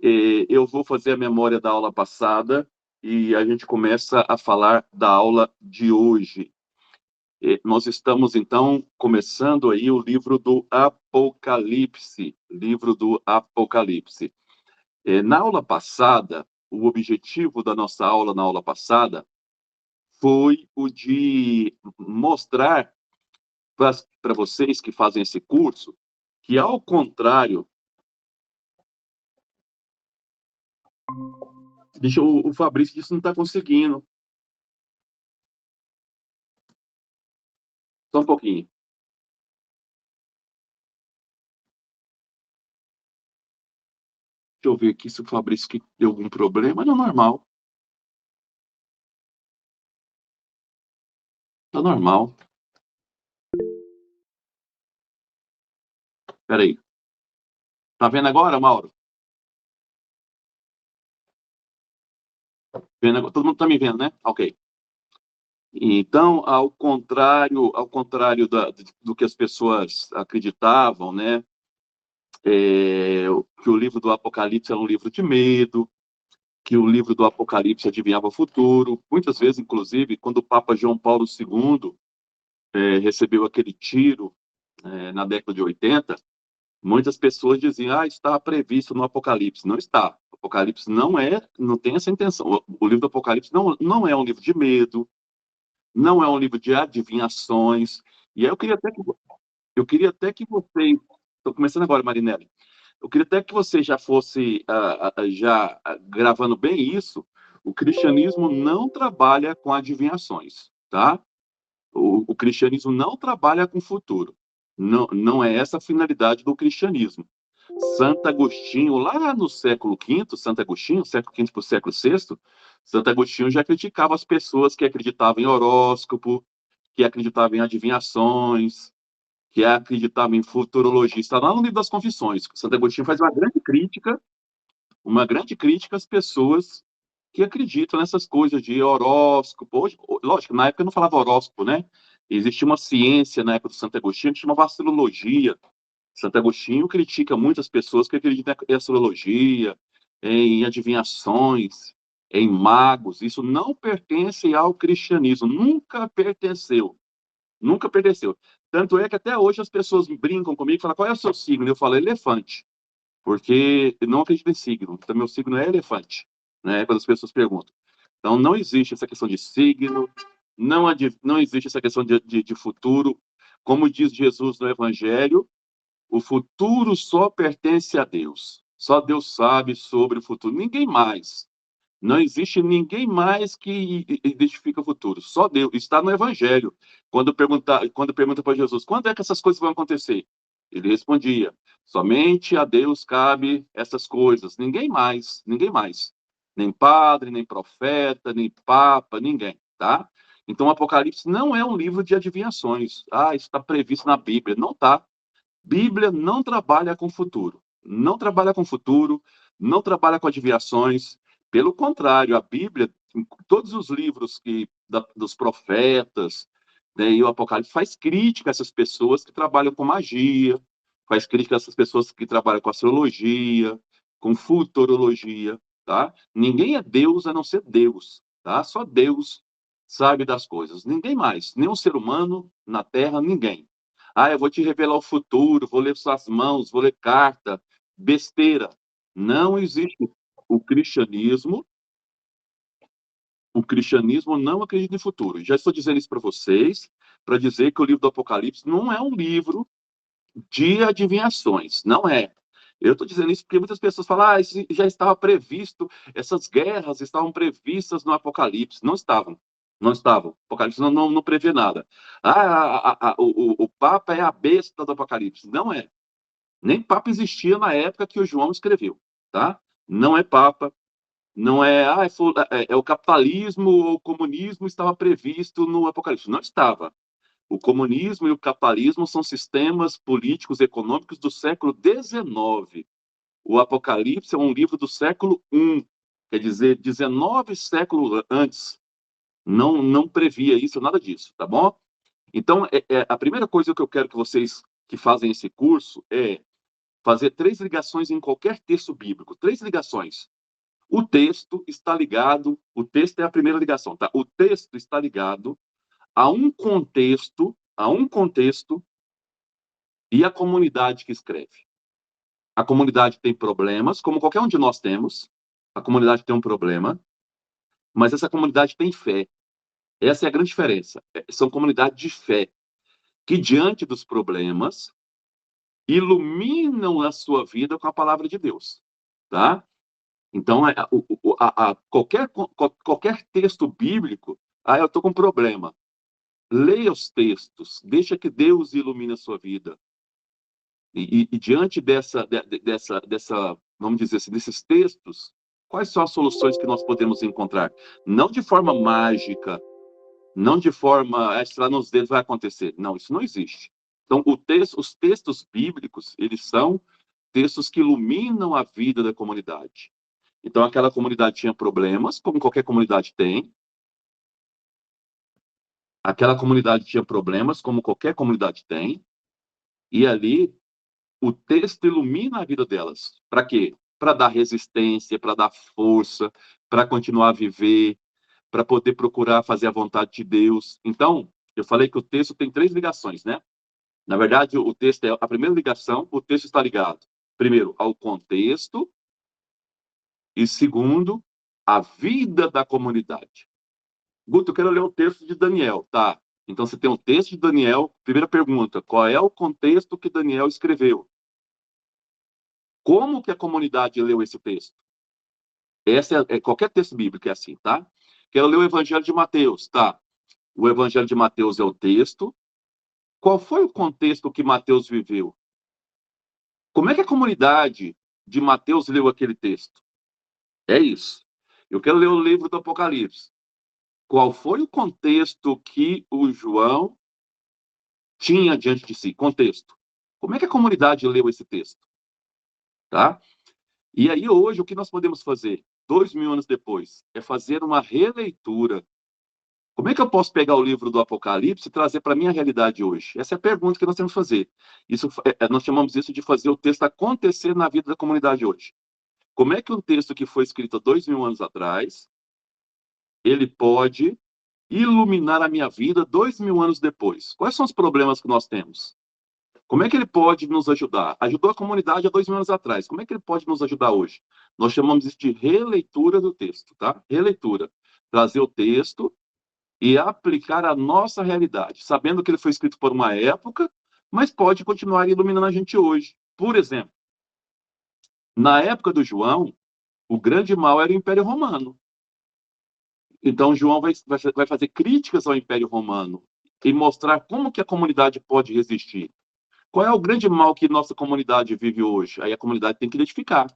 Eu vou fazer a memória da aula passada e a gente começa a falar da aula de hoje. Nós estamos, então, começando aí o livro do Apocalipse, livro do Apocalipse. Na aula passada, o objetivo da nossa aula na aula passada foi o de mostrar para vocês que fazem esse curso que, ao contrário, o Fabrício disse que não está conseguindo. Só um pouquinho. Deixa eu ver aqui se o Fabrício que deu algum problema. Não, normal. Tá normal. Peraí. Tá vendo agora, Mauro? Vendo agora? Todo mundo tá me vendo, né? Ok. Então, ao contrário do que as pessoas acreditavam, né? Que o livro do Apocalipse era um livro de medo, que o livro do Apocalipse adivinhava o futuro. Muitas vezes, inclusive, quando o Papa João Paulo II recebeu aquele tiro na década de 80, muitas pessoas diziam, está previsto no Apocalipse. Não está. O Apocalipse não tem essa intenção. O livro do Apocalipse não é um livro de medo, não é um livro de adivinhações. E aí eu queria até que vocês, estou começando agora, Marinelli, eu queria até que você já fosse gravando bem isso. O cristianismo não trabalha com adivinhações, tá? O cristianismo não trabalha com futuro. Não, não é essa a finalidade do cristianismo. Santo Agostinho, lá no século V, Santo Agostinho, século V para o século VI, Santo Agostinho já criticava as pessoas que acreditavam em horóscopo, que acreditavam em adivinhações, que acreditavam em futurologia. Está lá no livro das Confissões. Santo Agostinho faz uma grande crítica às pessoas que acreditam nessas coisas de horóscopo. Hoje, lógico, na época não falava horóscopo, né? Existia uma ciência na época do Santo Agostinho que chamava astrologia. Santo Agostinho critica muitas pessoas que acreditam em astrologia, em adivinhações, em magos. Isso não pertence ao cristianismo, nunca pertenceu. Nunca pertenceu. Tanto é que até hoje as pessoas brincam comigo e falam: qual é o seu signo? Eu falo: elefante, porque eu não acredito em signo. Então, meu signo é elefante, né? Quando as pessoas perguntam. Então, não existe essa questão de signo, não existe essa questão de futuro. Como diz Jesus no Evangelho, o futuro só pertence a Deus. Só Deus sabe sobre o futuro. Ninguém mais. Não existe ninguém mais que identifica o futuro. Só Deus. Está no Evangelho. Quando pergunta para Jesus, quando é que essas coisas vão acontecer? Ele respondia, somente a Deus cabe essas coisas. Ninguém mais. Ninguém mais. Nem padre, nem profeta, nem papa, ninguém. Tá? Então, o Apocalipse não é um livro de adivinhações. Isso está previsto na Bíblia. Não está. Bíblia não trabalha com futuro. Não trabalha com futuro, não trabalha com adivinhações. Pelo contrário, a Bíblia, em todos os livros dos profetas, né, e o Apocalipse, faz crítica a essas pessoas que trabalham com magia, faz crítica a essas pessoas que trabalham com astrologia, com futurologia, tá? Ninguém é Deus a não ser Deus, tá? Só Deus sabe das coisas. Ninguém mais, nenhum ser humano na Terra, ninguém. Eu vou te revelar o futuro, vou ler suas mãos, vou ler carta. Besteira. Não existe. O cristianismo, o cristianismo não acredita em futuro. Já estou dizendo isso para vocês, para dizer que o livro do Apocalipse não é um livro de adivinhações. Não é. Eu estou dizendo isso porque muitas pessoas falam, isso já estava previsto, essas guerras estavam previstas no Apocalipse. Não estavam. Não estavam. O Apocalipse não prevê nada. O Papa é a besta do Apocalipse. Não é. Nem Papa existia na época que o João escreveu. Tá? Não é Papa. Não é, é o capitalismo ou o comunismo estava previsto no Apocalipse. Não estava. O comunismo e o capitalismo são sistemas políticos e econômicos do século XIX. O Apocalipse é um livro do século I, quer dizer, 19 séculos antes. Não previa isso, nada disso, tá bom? Então, a primeira coisa que eu quero que vocês que fazem esse curso é fazer 3 ligações em qualquer texto bíblico. 3 ligações. O texto está ligado, o texto é a primeira ligação, tá? O texto está ligado a um contexto e a comunidade que escreve. A comunidade tem problemas, como qualquer um de nós temos. A comunidade tem um problema, mas essa comunidade tem fé. Essa é a grande diferença. São comunidades de fé, que diante dos problemas, iluminam a sua vida com a palavra de Deus, tá? Então, qualquer texto bíblico, eu estou com um problema. Leia os textos, deixa que Deus ilumine a sua vida. E diante dessa, vamos dizer assim, desses textos, quais são as soluções que nós podemos encontrar? Não de forma mágica, não de forma, sei lá, nos dedos vai acontecer. Não, isso não existe. Então, os textos bíblicos, eles são textos que iluminam a vida da comunidade. Então, aquela comunidade tinha problemas, como qualquer comunidade tem. Aquela comunidade tinha problemas, como qualquer comunidade tem. E ali, o texto ilumina a vida delas. Para quê? Para dar resistência, para dar força, para continuar a viver, para poder procurar fazer a vontade de Deus. Então, eu falei que o texto tem 3 ligações, né? Na verdade, o texto é a primeira ligação, o texto está ligado, primeiro, ao contexto, e segundo, à vida da comunidade. Guto, eu quero ler o texto de Daniel, tá? Então, você tem o texto de Daniel, primeira pergunta, qual é o contexto que Daniel escreveu? Como que a comunidade leu esse texto? Essa qualquer texto bíblico é assim, tá? Quero ler o Evangelho de Mateus, tá? O Evangelho de Mateus é o texto. Qual foi o contexto que Mateus viveu? Como é que a comunidade de Mateus leu aquele texto? É isso. Eu quero ler o livro do Apocalipse. Qual foi o contexto que o João tinha diante de si? Contexto. Como é que a comunidade leu esse texto? Tá? E aí, hoje, o que nós podemos fazer, 2000 anos depois, é fazer uma releitura. Como é que eu posso pegar o livro do Apocalipse e trazer para a minha realidade hoje? Essa é a pergunta que nós temos que fazer. Nós chamamos isso de fazer o texto acontecer na vida da comunidade hoje. Como é que um texto que foi escrito há 2000 anos atrás, ele pode iluminar a minha vida 2000 anos depois? Quais são os problemas que nós temos? Como é que ele pode nos ajudar? Ajudou a comunidade há 2000 anos atrás. Como é que ele pode nos ajudar hoje? Nós chamamos isso de releitura do texto, tá? Releitura. Trazer o texto e aplicar a nossa realidade, sabendo que ele foi escrito por uma época, mas pode continuar iluminando a gente hoje. Por exemplo, na época do João, o grande mal era o Império Romano. Então, João vai fazer críticas ao Império Romano e mostrar como que a comunidade pode resistir. Qual é o grande mal que nossa comunidade vive hoje? Aí a comunidade tem que identificar.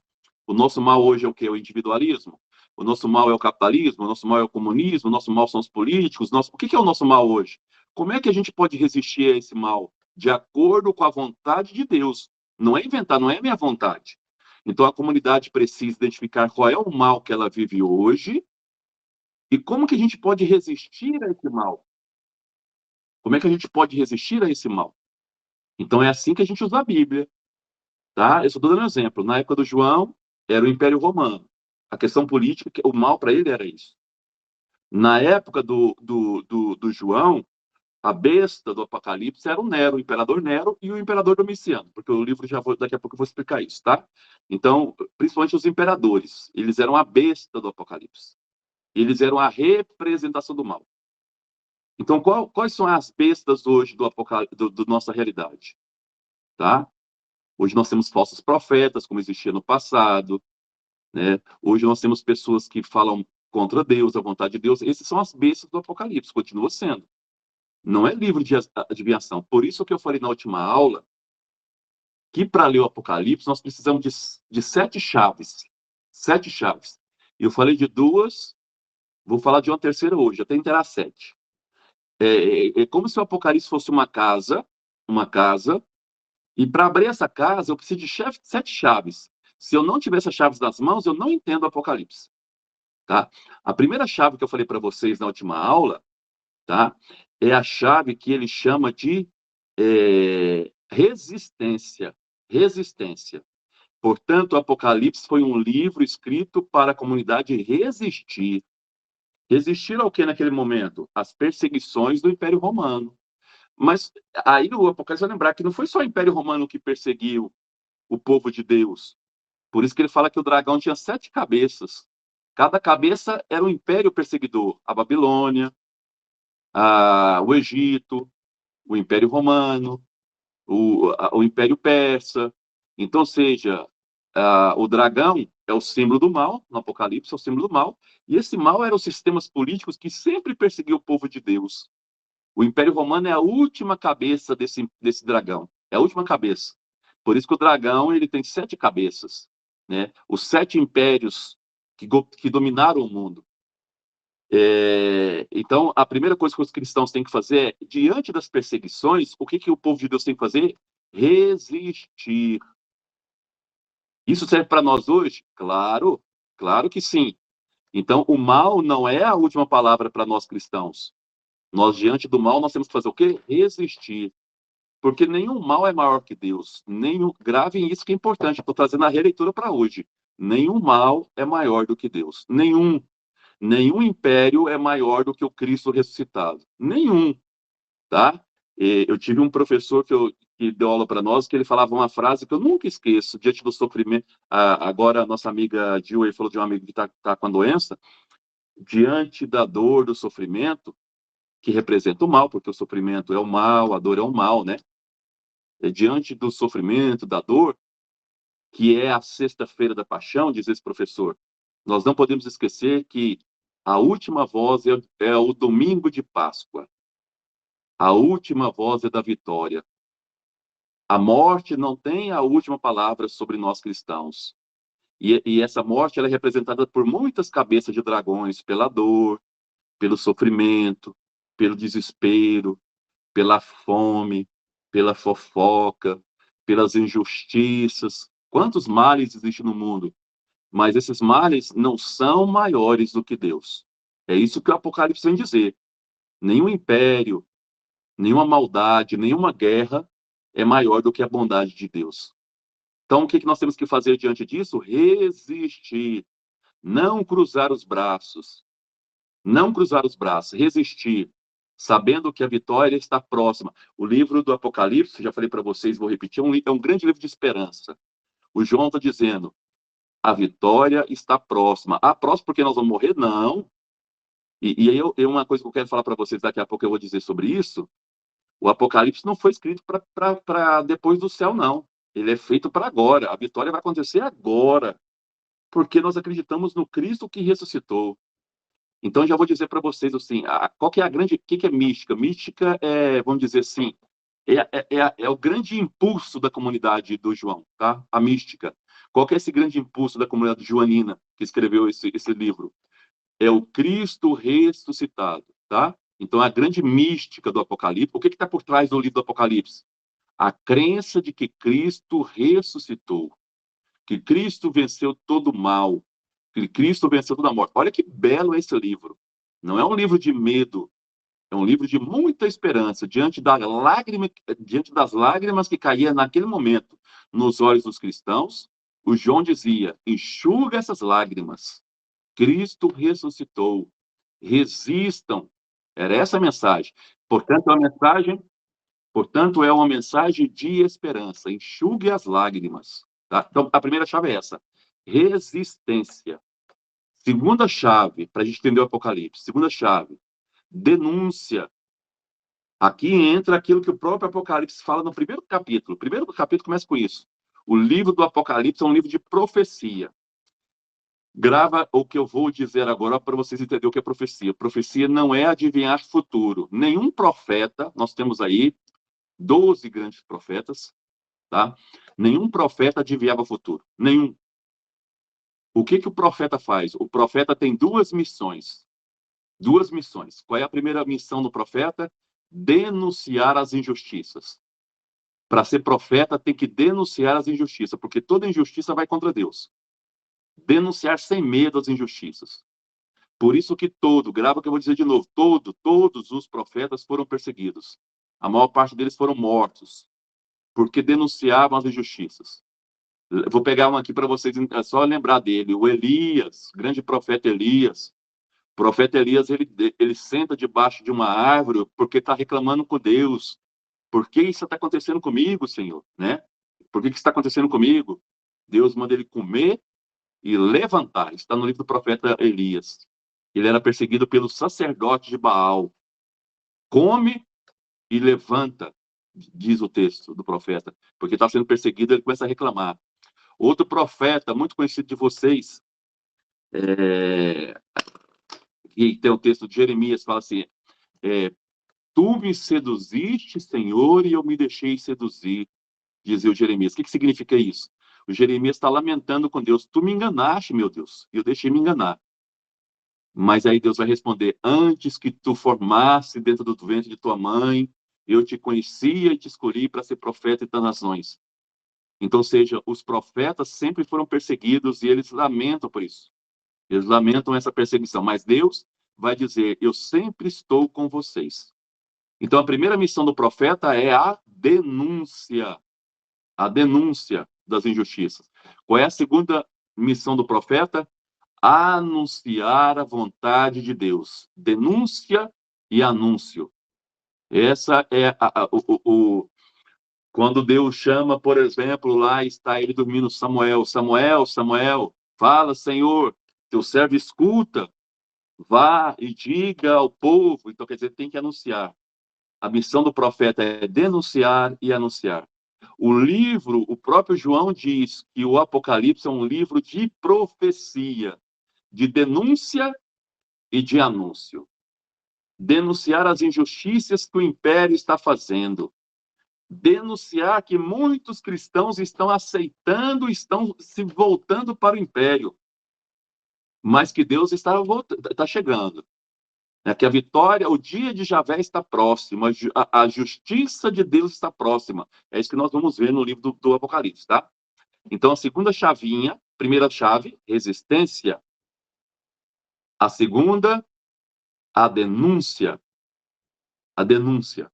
O nosso mal hoje é o quê? O individualismo. O nosso mal é o capitalismo, o nosso mal é o comunismo, o nosso mal são os políticos. O que é o nosso mal hoje? Como é que a gente pode resistir a esse mal? De acordo com a vontade de Deus. Não é inventar, não é a minha vontade. Então a comunidade precisa identificar qual é o mal que ela vive hoje e como que a gente pode resistir a esse mal. Como é que a gente pode resistir a esse mal? Então é assim que a gente usa a Bíblia. Tá? Eu estou dando um exemplo. Na época do João, era o Império Romano. A questão política, o mal para ele era isso. Na época do João, a besta do Apocalipse era o Nero, o imperador Nero e o imperador Domiciano, porque o livro daqui a pouco eu vou explicar isso, tá? Então, principalmente os imperadores, eles eram a besta do Apocalipse. Eles eram a representação do mal. Então, quais são as bestas hoje do nossa realidade? Tá? Hoje nós temos falsos profetas, como existia no passado, né? Hoje nós temos pessoas que falam contra Deus, a vontade de Deus. Esses são as bestas do Apocalipse, continua sendo. Não é livro de adivinhação. Por isso que eu falei na última aula que para ler o Apocalipse nós precisamos de 7 chaves. 7 chaves. E eu falei de 2, vou falar de uma terceira hoje, até terá 7. É como se o Apocalipse fosse uma casa, e para abrir essa casa eu preciso de 7 chaves. Se eu não tiver essas chaves nas mãos, eu não entendo o Apocalipse. Tá? A primeira chave que eu falei para vocês na última aula, tá? É a chave que ele chama de resistência. Resistência. Portanto, o Apocalipse foi um livro escrito para a comunidade resistir. Resistir ao que naquele momento? As perseguições do Império Romano. Mas aí o Apocalipse vai lembrar que não foi só o Império Romano que perseguiu o povo de Deus. Por isso que ele fala que o dragão tinha 7 cabeças. Cada cabeça era um império perseguidor. A Babilônia, o Egito, o Império Romano, o Império Persa. Então, seja, o dragão é o símbolo do mal, no Apocalipse é o símbolo do mal, e esse mal eram os sistemas políticos que sempre perseguiam o povo de Deus. O Império Romano é a última cabeça desse dragão, é a última cabeça. Por isso que o dragão ele tem 7 cabeças, né? Os 7 impérios que dominaram o mundo. Então, a primeira coisa que os cristãos têm que fazer é, diante das perseguições, o que o povo de Deus tem que fazer? Resistir. Isso serve para nós hoje? Claro, claro que sim. Então, o mal não é a última palavra para nós cristãos. Nós, diante do mal, nós temos que fazer o quê? Resistir. Porque nenhum mal é maior que Deus. Gravem isso que é importante. Estou trazendo a releitura para hoje. Nenhum mal é maior do que Deus. Nenhum império é maior do que o Cristo ressuscitado. Nenhum, tá? Eu tive um professor que deu aula para nós, que ele falava uma frase que eu nunca esqueço, diante do sofrimento. Agora, a nossa amiga Gil falou de um amigo que está com a doença. Diante da dor, do sofrimento, que representa o mal, porque o sofrimento é o mal, a dor é o mal, né? Diante do sofrimento, da dor, que é a sexta-feira da paixão, diz esse professor, nós não podemos esquecer que a última voz é o domingo de Páscoa. A última voz é da vitória. A morte não tem a última palavra sobre nós cristãos. E essa morte ela é representada por muitas cabeças de dragões, pela dor, pelo sofrimento, pelo desespero, pela fome, pela fofoca, pelas injustiças. Quantos males existem no mundo? Mas esses males não são maiores do que Deus. É isso que o Apocalipse vem dizer. Nenhum império, nenhuma maldade, nenhuma guerra é maior do que a bondade de Deus. Então, o que nós temos que fazer diante disso? Resistir. Não cruzar os braços. Não cruzar os braços. Resistir. Sabendo que a vitória está próxima. O livro do Apocalipse, já falei para vocês, vou repetir, é um grande livro de esperança. O João está dizendo, a vitória está próxima. Próxima porque nós vamos morrer? Não. E aí, uma coisa que eu quero falar para vocês, daqui a pouco eu vou dizer sobre isso, o Apocalipse não foi escrito para depois do céu, não. Ele é feito para agora. A vitória vai acontecer agora, porque nós acreditamos no Cristo que ressuscitou. Então, já vou dizer para vocês assim, qual que é a grande... O que é mística? Mística é, vamos dizer assim, é o grande impulso da comunidade do João, tá? A mística. Qual que é esse grande impulso da comunidade joanina que escreveu esse livro? É o Cristo ressuscitado, tá? Então, a grande mística do Apocalipse, o que está por trás do livro do Apocalipse? A crença de que Cristo ressuscitou, que Cristo venceu todo o mal, que Cristo venceu toda a morte. Olha que belo é esse livro. Não é um livro de medo, é um livro de muita esperança, diante das lágrimas que caíam naquele momento nos olhos dos cristãos. O João dizia, enxuga essas lágrimas. Cristo ressuscitou. Resistam. Era essa a mensagem. Portanto, é uma mensagem de esperança. Enxugue as lágrimas. Tá? Então, a primeira chave é essa. Resistência. Segunda chave, para a gente entender o Apocalipse. Segunda chave, denúncia. Aqui entra aquilo que o próprio Apocalipse fala no primeiro capítulo. O primeiro capítulo começa com isso. O livro do Apocalipse é um livro de profecia. Grava o que eu vou dizer agora para vocês entenderem o que é profecia. Profecia não é adivinhar futuro. Nenhum profeta, nós temos aí 12 grandes profetas, tá? Nenhum profeta adivinhava o futuro. Nenhum. O que o profeta faz? O profeta tem duas missões. Duas missões. Qual é a primeira missão do profeta? Denunciar as injustiças. Para ser profeta, tem que denunciar as injustiças, porque toda injustiça vai contra Deus. Denunciar sem medo as injustiças. Por isso que grava o que eu vou dizer de novo, todos os profetas foram perseguidos. A maior parte deles foram mortos. porque denunciavam as injustiças. Eu vou pegar um aqui para vocês, é só lembrar dele, o Elias, grande profeta Elias. O profeta Elias, ele senta debaixo de uma árvore porque está reclamando com Deus. Por que isso está acontecendo comigo, Senhor? Né? Por que isso está acontecendo comigo? Deus manda ele comer e levantar. Está no livro do profeta Elias. Ele era perseguido pelo sacerdote de Baal. Come e levanta, diz o texto do profeta. Porque está sendo perseguido, ele começa a reclamar. Outro profeta, muito conhecido de vocês, e tem o texto de Jeremias, fala assim, tu me seduziste, Senhor, e eu me deixei seduzir, dizia o Jeremias. O que significa isso? O Jeremias está lamentando com Deus, tu me enganaste, meu Deus, e eu deixei me enganar. Mas aí Deus vai responder, antes que tu formasse dentro do ventre de tua mãe, eu te conhecia e te escolhi para ser profeta das nações. Então, ou seja, os profetas sempre foram perseguidos e eles lamentam por isso. Eles lamentam essa perseguição, mas Deus vai dizer, eu sempre estou com vocês. Então, a primeira missão do profeta é a denúncia das injustiças. Qual é a segunda missão do profeta? Anunciar a vontade de Deus. Denúncia e anúncio. Essa é quando Deus chama, por exemplo, lá está ele dormindo, Samuel, fala, Senhor, teu servo escuta, vá e diga ao povo. Então, quer dizer, tem que anunciar. A missão do profeta é denunciar e anunciar. O próprio João diz que o Apocalipse é um livro de profecia, de denúncia e de anúncio. Denunciar as injustiças que o império está fazendo. Denunciar que muitos cristãos estão aceitando, estão se voltando para o império. Mas que Deus está chegando. Que a vitória, o dia de Javé está próximo, a justiça de Deus está próxima. É isso que nós vamos ver no livro do Apocalipse, tá? Então, a segunda chavinha, primeira chave, resistência. A segunda, a denúncia. A denúncia.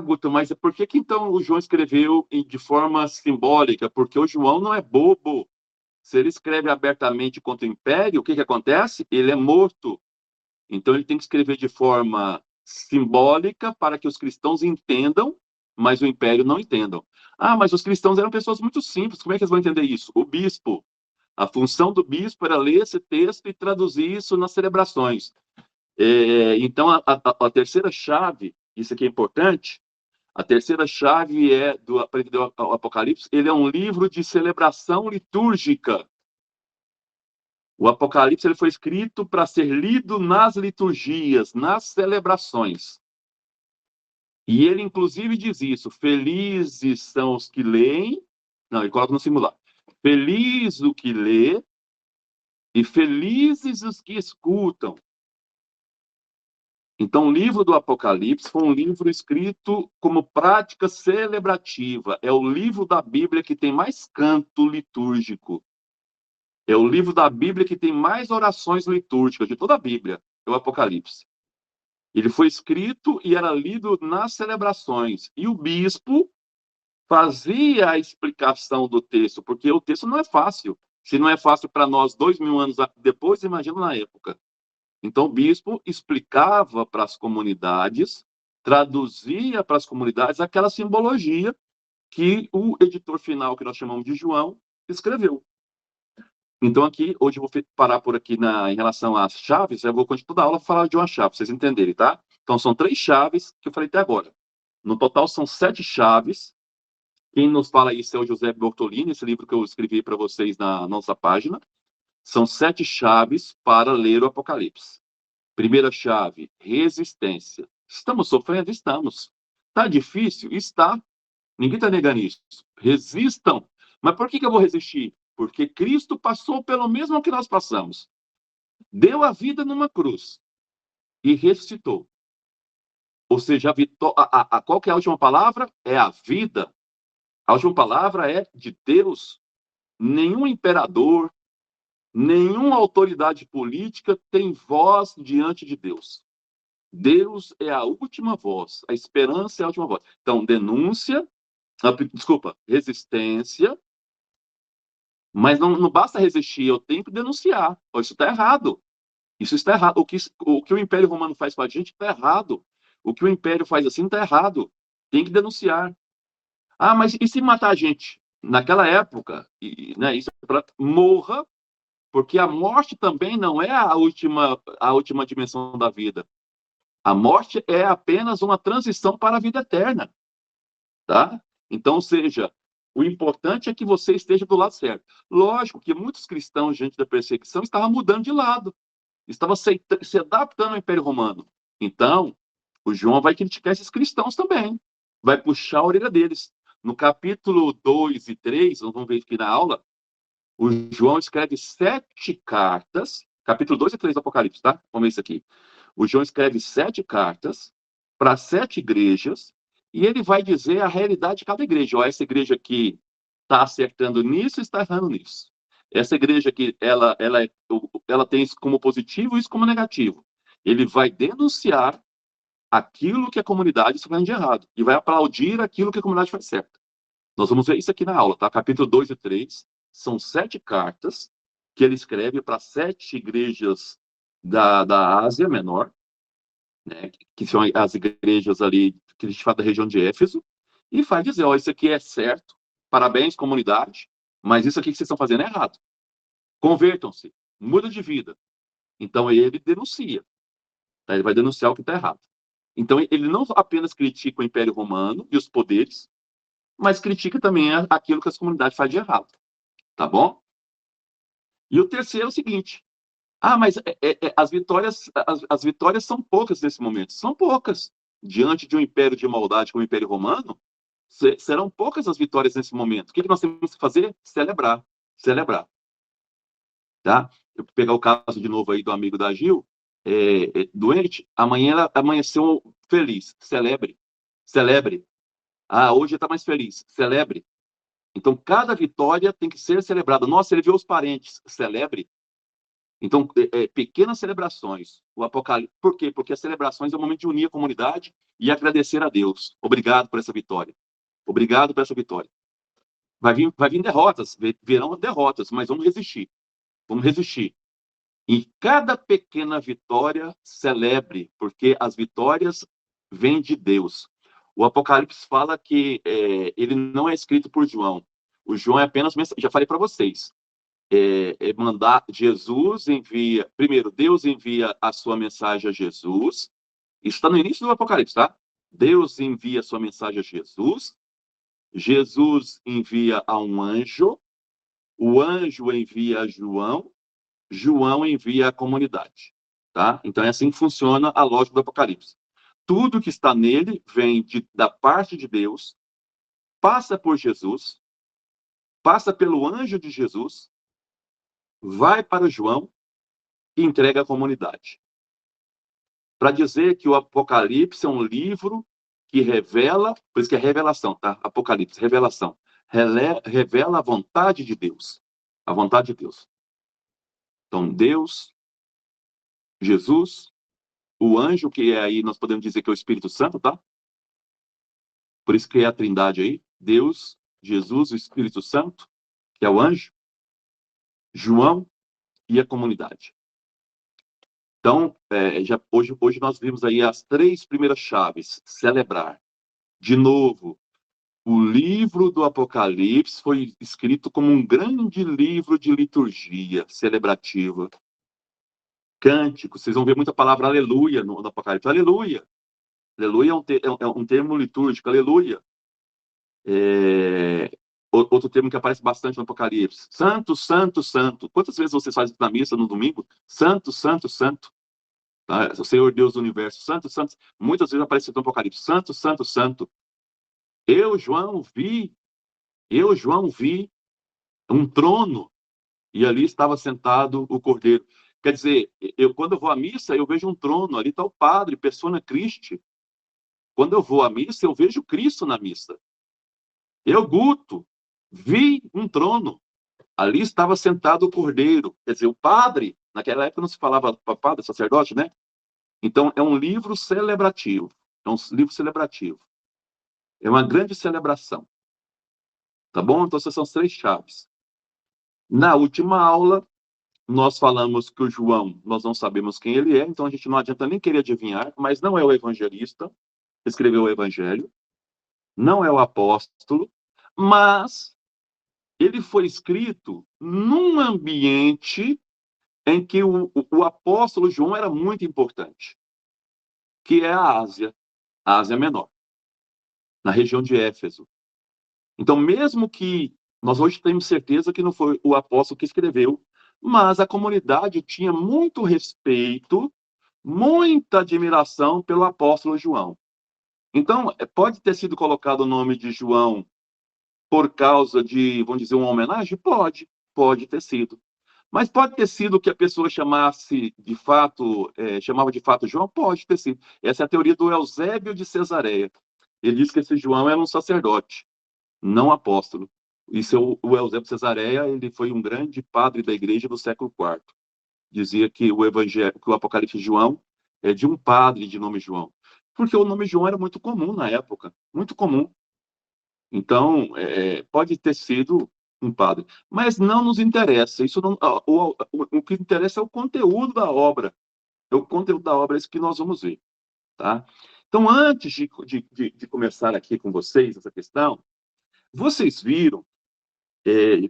Guto, mas por que então o João escreveu de forma simbólica? Porque o João não é bobo. Se ele escreve abertamente contra o império, o que acontece? Ele é morto. Então, ele tem que escrever de forma simbólica para que os cristãos entendam, mas o império não entendam. Mas os cristãos eram pessoas muito simples, como é que eles vão entender isso? O bispo. A função do bispo era ler esse texto e traduzir isso nas celebrações. Então, a terceira chave, isso aqui é importante, a terceira chave do Apocalipse, ele é um livro de celebração litúrgica. O Apocalipse ele foi escrito para ser lido nas liturgias, nas celebrações. E ele, inclusive, diz isso. Felizes são os que leem. Não, ele coloca no singular. Feliz o que lê e felizes os que escutam. Então, o livro do Apocalipse foi um livro escrito como prática celebrativa. É o livro da Bíblia que tem mais canto litúrgico. É o livro da Bíblia que tem mais orações litúrgicas de toda a Bíblia, é o Apocalipse. Ele foi escrito e era lido nas celebrações. E o bispo fazia a explicação do texto, porque o texto não é fácil. Se não é fácil para nós 2000 anos depois, imagina na época. Então, o bispo explicava para as comunidades, traduzia para as comunidades aquela simbologia que o editor final, que nós chamamos de João, escreveu. Então, aqui, hoje eu vou parar por aqui em relação às chaves, eu vou continuar toda a aula falar de uma chave, para vocês entenderem, tá? Então, são 3 chaves que eu falei até agora. No total, são 7 chaves. Quem nos fala isso é o José Bortolini, esse livro que eu escrevi para vocês na nossa página. São 7 chaves para ler o Apocalipse. Primeira chave, resistência. Estamos sofrendo? Estamos. Está difícil? Está. Ninguém está negando isso. Resistam. Mas por que eu vou resistir? Porque Cristo passou pelo mesmo que nós passamos. Deu a vida numa cruz e ressuscitou. Ou seja, qual que é a última palavra? É a vida. A última palavra é de Deus. Nenhum imperador, nenhuma autoridade política tem voz diante de Deus. Deus é a última voz, a esperança é a última voz. Então, denúncia, resistência, mas não basta resistir, eu tenho que denunciar. Oh, isso está errado. Isso está errado. O que o Império Romano faz com a gente está errado. O que o Império faz assim está errado. Tem que denunciar. Ah, mas e se matar a gente? Naquela época, né, isso é morra, porque a morte também não é a última dimensão da vida. A morte é apenas uma transição para a vida eterna, tá? Então, ou seja, o importante é que você esteja do lado certo. Lógico que muitos cristãos, diante da perseguição, estavam mudando de lado, estavam se adaptando ao Império Romano. Então, o João vai criticar esses cristãos também, vai puxar a orelha deles. No capítulo 2 e 3, nós vamos ver aqui na aula, o João escreve 7 cartas, capítulo 2 e 3 do Apocalipse, tá? Vamos ver isso aqui. O João escreve 7 cartas para 7 igrejas e ele vai dizer a realidade de cada igreja. Ó, essa igreja aqui está acertando nisso e está errando nisso. Essa igreja aqui, ela tem isso como positivo e isso como negativo. Ele vai denunciar aquilo que a comunidade está fazendo de errado e vai aplaudir aquilo que a comunidade faz certo. Nós vamos ver isso aqui na aula, tá? Capítulo 2 e 3 são 7 cartas que ele escreve para 7 igrejas da Ásia Menor, né? Que são as igrejas ali que a gente fala da região de Éfeso, e vai dizer, ó, isso aqui é certo, parabéns, comunidade, mas isso aqui que vocês estão fazendo é errado. Convertam-se, muda de vida. Então ele denuncia, tá? Ele vai denunciar o que está errado. Então ele não apenas critica o Império Romano e os poderes, mas critica também aquilo que as comunidades fazem de errado, tá bom? E o terceiro é o seguinte: mas as vitórias são poucas nesse momento. São poucas. Diante de um império de maldade como o Império Romano, serão poucas as vitórias nesse momento. O que nós temos que fazer? Celebrar. Celebrar. Tá? Eu vou pegar o caso de novo aí do amigo da Gil, doente, amanhã ela amanheceu feliz. Celebre. Celebre. Hoje está mais feliz. Celebre. Então, cada vitória tem que ser celebrada. Nossa, ele viu os parentes. Celebre. Então, pequenas celebrações. O Apocalipse. Por quê? Porque as celebrações é o momento de unir a comunidade e agradecer a Deus. Obrigado por essa vitória. Obrigado por essa vitória. Vai vir derrotas, virão derrotas, mas vamos resistir. Vamos resistir. Em cada pequena vitória, celebre, porque as vitórias vêm de Deus. O Apocalipse fala que ele não é escrito por João. O João é apenas, já falei para vocês, mandar, Jesus envia, primeiro, Deus envia a sua mensagem a Jesus, isso está no início do Apocalipse, tá? Deus envia a sua mensagem a Jesus, Jesus envia a um anjo, o anjo envia a João, João envia a comunidade, tá? Então é assim que funciona a lógica do Apocalipse. Tudo que está nele vem da parte de Deus, passa por Jesus, passa pelo anjo de Jesus, vai para o João e entrega à comunidade. Para dizer que o Apocalipse é um livro que revela, por isso que é revelação, tá? Apocalipse, revelação. Revela a vontade de Deus. A vontade de Deus. Então, Deus, Jesus, o anjo, que é aí, nós podemos dizer que é o Espírito Santo, tá? Por isso que é a trindade aí. Deus, Jesus, o Espírito Santo, que é o anjo, João e a comunidade. Então, hoje nós vimos aí as 3 primeiras chaves. Celebrar. De novo, o livro do Apocalipse foi escrito como um grande livro de liturgia celebrativa. Cântico, vocês vão ver muita palavra aleluia no Apocalipse. Aleluia. Aleluia é um termo litúrgico, aleluia. Outro termo que aparece bastante no Apocalipse. Santo, santo, santo. Quantas vezes vocês fazem na missa no domingo? Santo, santo, santo. Tá? O Senhor Deus do universo. Santo, santo. Muitas vezes aparece no Apocalipse. Santo, santo, santo. Eu, João, vi um trono e ali estava sentado o Cordeiro. Quer dizer, quando eu vou à missa, eu vejo um trono, ali está o Padre, persona Christi. Quando eu vou à missa, eu vejo Cristo na missa. Eu, Guto, vi um trono. Ali estava sentado o Cordeiro. Quer dizer, o padre, naquela época não se falava padre, sacerdote, né? Então, é um livro celebrativo. É um livro celebrativo. É uma grande celebração. Tá bom? Então, essas são as 3 chaves. Na última aula, nós falamos que o João, nós não sabemos quem ele é, então a gente não adianta nem querer adivinhar, mas não é o evangelista, que escreveu o evangelho, não é o apóstolo, mas ele foi escrito num ambiente em que o apóstolo João era muito importante, que é a Ásia Menor, na região de Éfeso. Então, mesmo que nós hoje temos certeza que não foi o apóstolo que escreveu, mas a comunidade tinha muito respeito, muita admiração pelo apóstolo João. Então, pode ter sido colocado o nome de João por causa de, vamos dizer, uma homenagem? Pode ter sido. Mas pode ter sido que a pessoa chamasse de fato, chamava de fato João? Pode ter sido. Essa é a teoria do Eusébio de Cesareia. Ele diz que esse João era um sacerdote, não apóstolo. Isso é o Eusébio de Cesareia, ele foi um grande padre da igreja do século IV. Dizia que o evangelho, que o Apocalipse de João é de um padre de nome João. Porque o nome João era muito comum na época, muito comum. Então, pode ter sido um padre. Mas não nos interessa. Isso não, o que interessa é o conteúdo da obra. É o conteúdo da obra, é isso que nós vamos ver. Tá? Então, antes de começar aqui com vocês essa questão, vocês viram,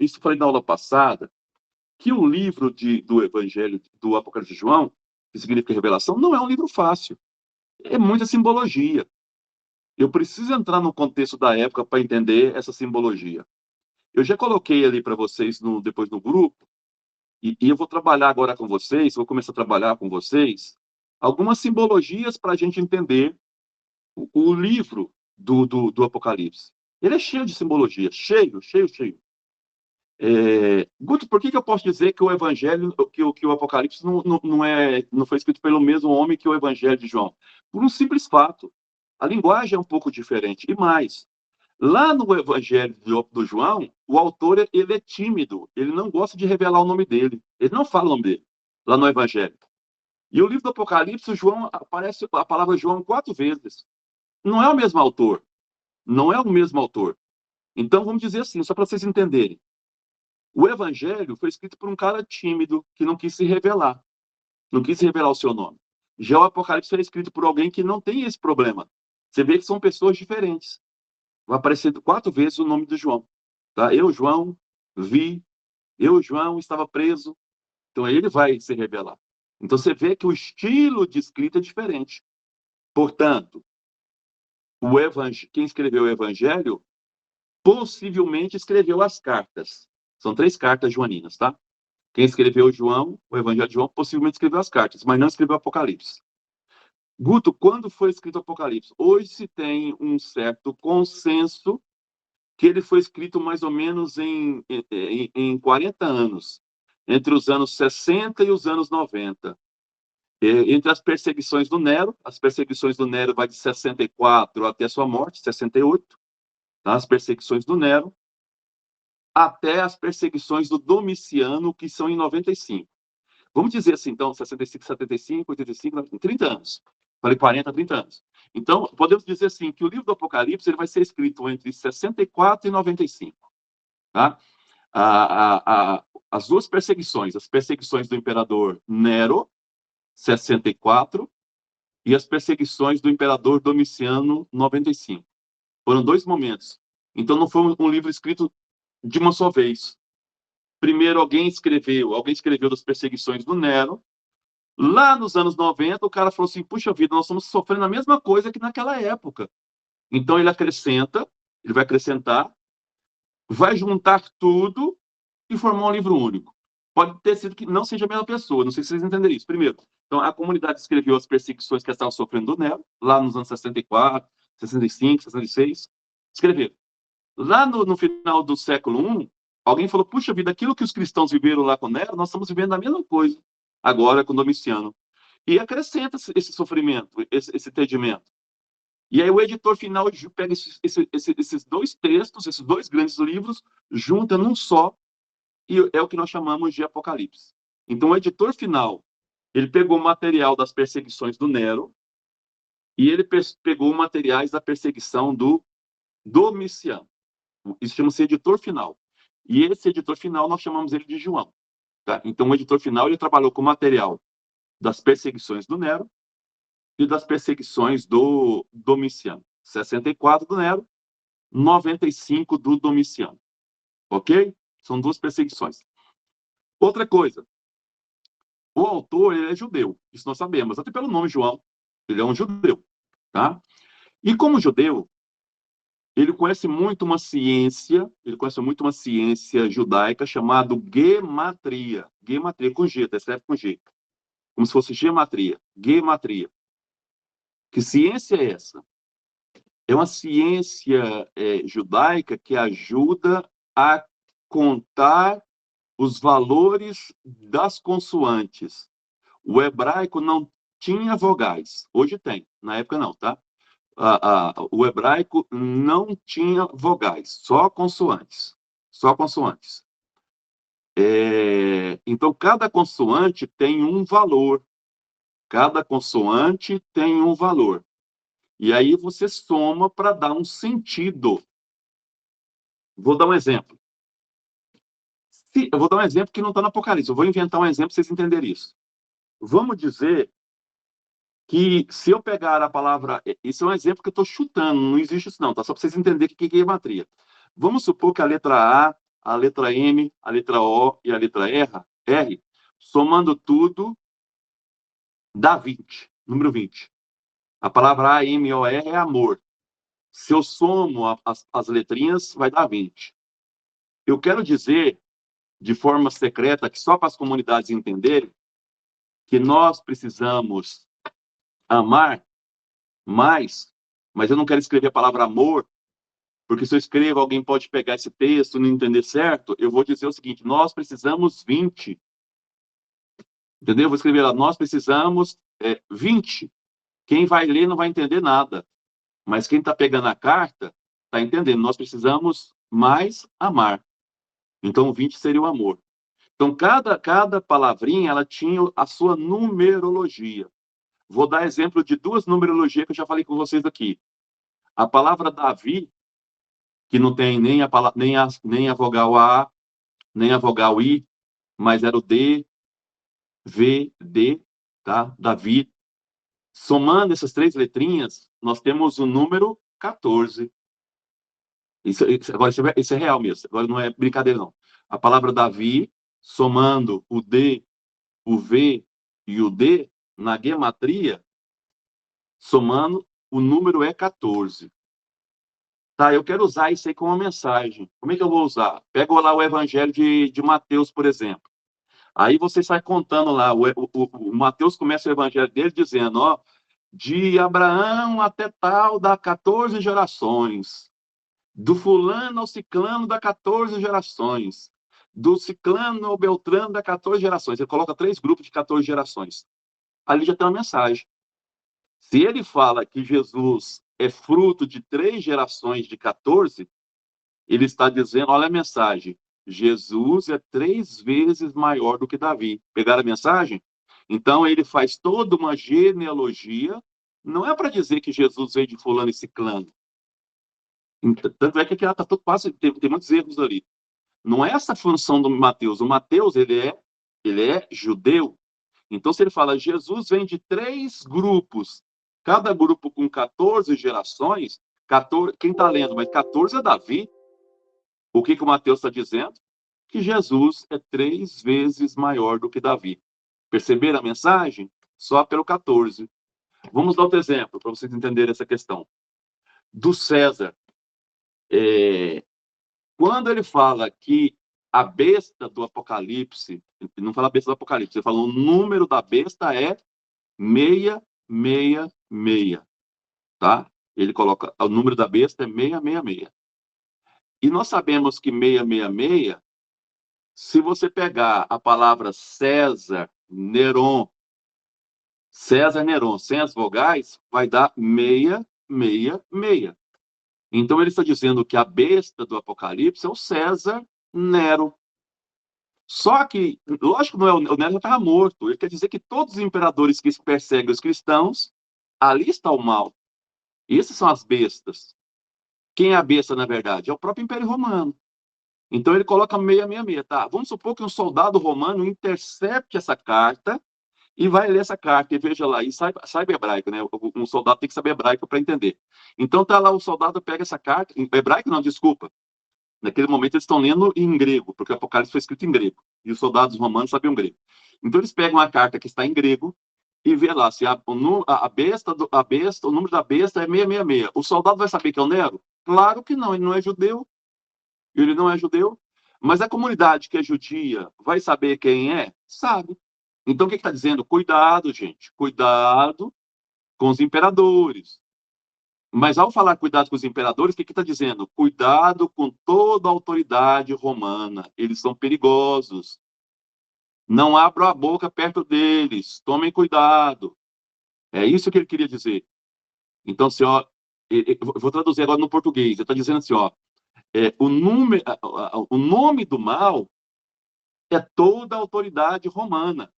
isso eu falei na aula passada, que o livro do Evangelho, do Apocalipse de João, que significa revelação, não é um livro fácil. É muita simbologia. Eu preciso entrar no contexto da época para entender essa simbologia. Eu já coloquei ali para vocês depois no grupo, e eu vou trabalhar agora com vocês, vou começar a trabalhar com vocês, algumas simbologias para a gente entender o livro do Apocalipse. Ele é cheio de simbologia, cheio, cheio, cheio. Guto, por que eu posso dizer que o Evangelho, que o Apocalipse não foi escrito pelo mesmo homem que o Evangelho de João? Por um simples fato. A linguagem é um pouco diferente. E mais, lá no Evangelho do João, o autor ele é tímido, ele não gosta de revelar o nome dele, ele não fala o nome dele, lá no Evangelho. E o livro do Apocalipse, João, aparece a palavra João 4 vezes. Não é o mesmo autor, não é o mesmo autor. Então, vamos dizer assim, só para vocês entenderem. O Evangelho foi escrito por um cara tímido, que não quis se revelar, não quis revelar o seu nome. Já o Apocalipse foi escrito por alguém que não tem esse problema. Você vê que são pessoas diferentes. Vai aparecer 4 vezes o nome de João. Tá? Eu, João, vi. Eu, João, estava preso. Então, ele vai se revelar. Então, você vê que o estilo de escrita é diferente. Portanto, quem escreveu o Evangelho possivelmente escreveu as cartas. São 3 cartas joaninas, tá? Quem escreveu João, o Evangelho de João, possivelmente escreveu as cartas, mas não escreveu o Apocalipse. Guto, quando foi escrito o Apocalipse? Hoje se tem um certo consenso que ele foi escrito mais ou menos em 40 anos, entre os anos 60 e os anos 90. Entre as perseguições do Nero, as perseguições do Nero vai de 64 até sua morte, 68, tá? As perseguições do Nero, até as perseguições do Domiciano, que são em 95. Vamos dizer assim, então, 65, 75, 85, 30 anos. Falei 40, 30 anos. Então, podemos dizer assim, que o livro do Apocalipse ele vai ser escrito entre 64 e 95. Tá? As 2 perseguições, as perseguições do imperador Nero, 64, e as perseguições do imperador Domiciano, 95. Foram 2 momentos. Então, não foi um livro escrito de uma só vez. Primeiro, alguém escreveu das perseguições do Nero. Lá nos anos 90, o cara falou assim, puxa vida, nós estamos sofrendo a mesma coisa que naquela época. Então, ele vai acrescentar, vai juntar tudo e formar um livro único. Pode ter sido que não seja a mesma pessoa, não sei se vocês entenderam isso. Primeiro, então, a comunidade escreveu as perseguições que estavam sofrendo do Nero, lá nos anos 64, 65, 66, escreveram. Lá no final do século I, alguém falou, puxa vida, aquilo que os cristãos viveram lá com Nero, nós estamos vivendo a mesma coisa agora com Domiciano. E acrescenta esse sofrimento, esse entendimento. E aí o editor final pega esses 2 textos, esses 2 grandes livros, junta num só, e é o que nós chamamos de Apocalipse. Então o editor final, Ele pegou o material das perseguições do Nero e ele pegou materiais da perseguição do Domiciano. Isso chama-se editor final. E esse editor final, nós chamamos ele de João. Tá? Então, o editor final, ele trabalhou com material das perseguições do Nero e das perseguições do Domiciano. 64 do Nero, 95 do Domiciano. Ok? São duas perseguições. Outra coisa, o autor, ele é judeu, isso nós sabemos, até pelo nome João, ele é um judeu, tá? E como judeu, ele conhece muito uma ciência judaica chamada gematria. Gematria com G, tá? Escreve com G. Como se fosse gematria. Gematria. Que ciência é essa? É uma ciência judaica que ajuda a contar os valores das consoantes. O hebraico não tinha vogais. Hoje tem, na época não, tá? O hebraico não tinha vogais, só consoantes. Só consoantes. Então, cada consoante tem um valor. Cada consoante tem um valor. E aí você soma para dar um sentido. Vou dar um exemplo. Eu vou dar um exemplo que não está no Apocalipse. Eu vou inventar um exemplo para vocês entenderem isso. Vamos dizer que se eu pegar a palavra... Isso é um exemplo que eu estou chutando, não existe isso não, tá? Só para vocês entenderem o que é gematria. Vamos supor que a letra A, a letra M, a letra O e a letra R, somando tudo, dá 20, número 20. A palavra A, M, O, R é amor. Se eu somo as letrinhas, vai dar 20. Eu quero dizer, de forma secreta, que só para as comunidades entenderem, que nós precisamos amar mais, mas eu não quero escrever a palavra amor, porque se eu escrevo, alguém pode pegar esse texto e não entender certo. Eu vou dizer o seguinte: nós precisamos 20. Entendeu? Eu vou escrever lá, nós precisamos 20. Quem vai ler não vai entender nada, mas quem está pegando a carta está entendendo. Nós precisamos mais amar. Então, 20 seria o amor. Então, cada palavrinha, ela tinha a sua numerologia. Vou dar exemplo de duas numerologias que eu já falei com vocês aqui. A palavra Davi, que não tem nem a vogal A, nem a vogal I, mas era o D, V, D, tá? Davi. Somando essas três letrinhas, nós temos o número 14. Agora, isso é real mesmo. Agora não é brincadeira, não. A palavra Davi, somando o D, o V e o D, na gematria, somando, o número é 14. Tá, eu quero usar isso aí como uma mensagem. Como é que eu vou usar? Pega lá o Evangelho de Mateus, por exemplo. Aí você sai contando lá, o Mateus começa o Evangelho dele dizendo, ó, de Abraão até tal dá 14 gerações. Do fulano ao ciclano dá 14 gerações. Do ciclano ao beltrano dá 14 gerações. Ele coloca 3 grupos de 14 gerações. Ali já tem uma mensagem. Se ele fala que Jesus é fruto de 3 gerações de 14, ele está dizendo, olha a mensagem, Jesus é 3 vezes maior do que Davi. Pegaram a mensagem? Então, ele faz toda uma genealogia, não é para dizer que Jesus veio de fulano e ciclano. Tanto é que aqui está todo quase, tem muitos erros ali. Não é essa a função do Mateus. O Mateus, ele é judeu. Então, se ele fala, Jesus vem de 3 grupos, cada grupo com 14 gerações, 14, quem está lendo, mas 14 é Davi. O que o Mateus está dizendo? Que Jesus é 3 vezes maior do que Davi. Perceberam a mensagem? Só pelo 14. Vamos dar outro exemplo, para vocês entenderem essa questão. Do César. Quando ele fala que a besta do Apocalipse, ele não fala besta do Apocalipse, ele fala o número da besta é 666, tá? Ele coloca, o número da besta é 666. E nós sabemos que 666, se você pegar a palavra César Neron, sem as vogais, vai dar 666. Então ele está dizendo que a besta do Apocalipse é o César Nero. Só que, lógico, não é, o Nero já estava morto. Ele quer dizer que todos os imperadores que perseguem os cristãos, ali está o mal. Essas são as bestas. Quem é a besta, na verdade? É o próprio Império Romano. Então ele coloca 666, tá? Vamos supor que um soldado romano intercepte essa carta e vai ler essa carta e veja lá, e saiba hebraico, né? Um soldado tem que saber hebraico para entender. Então tá lá, o soldado pega essa carta, em hebraico não, desculpa. Naquele momento eles estão lendo em grego, porque o Apocalipse foi escrito em grego, e os soldados romanos sabiam grego. Então eles pegam a carta que está em grego e vê lá se a besta, o número da besta é 666. O soldado vai saber que é o Nero? Claro que não, ele não é judeu, ele não é judeu, mas a comunidade que é judia vai saber quem é? Sabe. Então o que está dizendo? Cuidado, gente, cuidado com os imperadores. Mas ao falar cuidado com os imperadores, o que está dizendo? Cuidado com toda a autoridade romana. Eles são perigosos. Não abra a boca perto deles. Tomem cuidado. É isso que ele queria dizer. Então, assim, ó, eu vou traduzir agora no português. Ele está dizendo assim, ó, o nome do mal é toda a autoridade romana,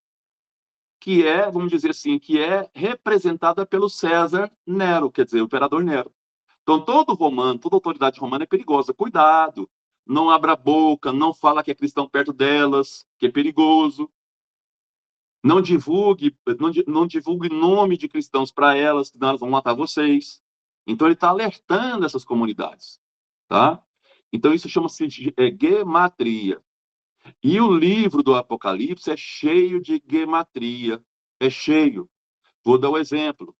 que é, vamos dizer assim, que é representada pelo César Nero, quer dizer, o imperador Nero. Então, todo romano, toda autoridade romana é perigosa. Cuidado, não abra a boca, não fala que é cristão perto delas, que é perigoso. Não divulgue nome de cristãos para elas, senão elas vão matar vocês. Então, ele está alertando essas comunidades, tá? Então, isso chama-se de gematria. E o livro do Apocalipse é cheio de gematria. É cheio. Vou dar um exemplo.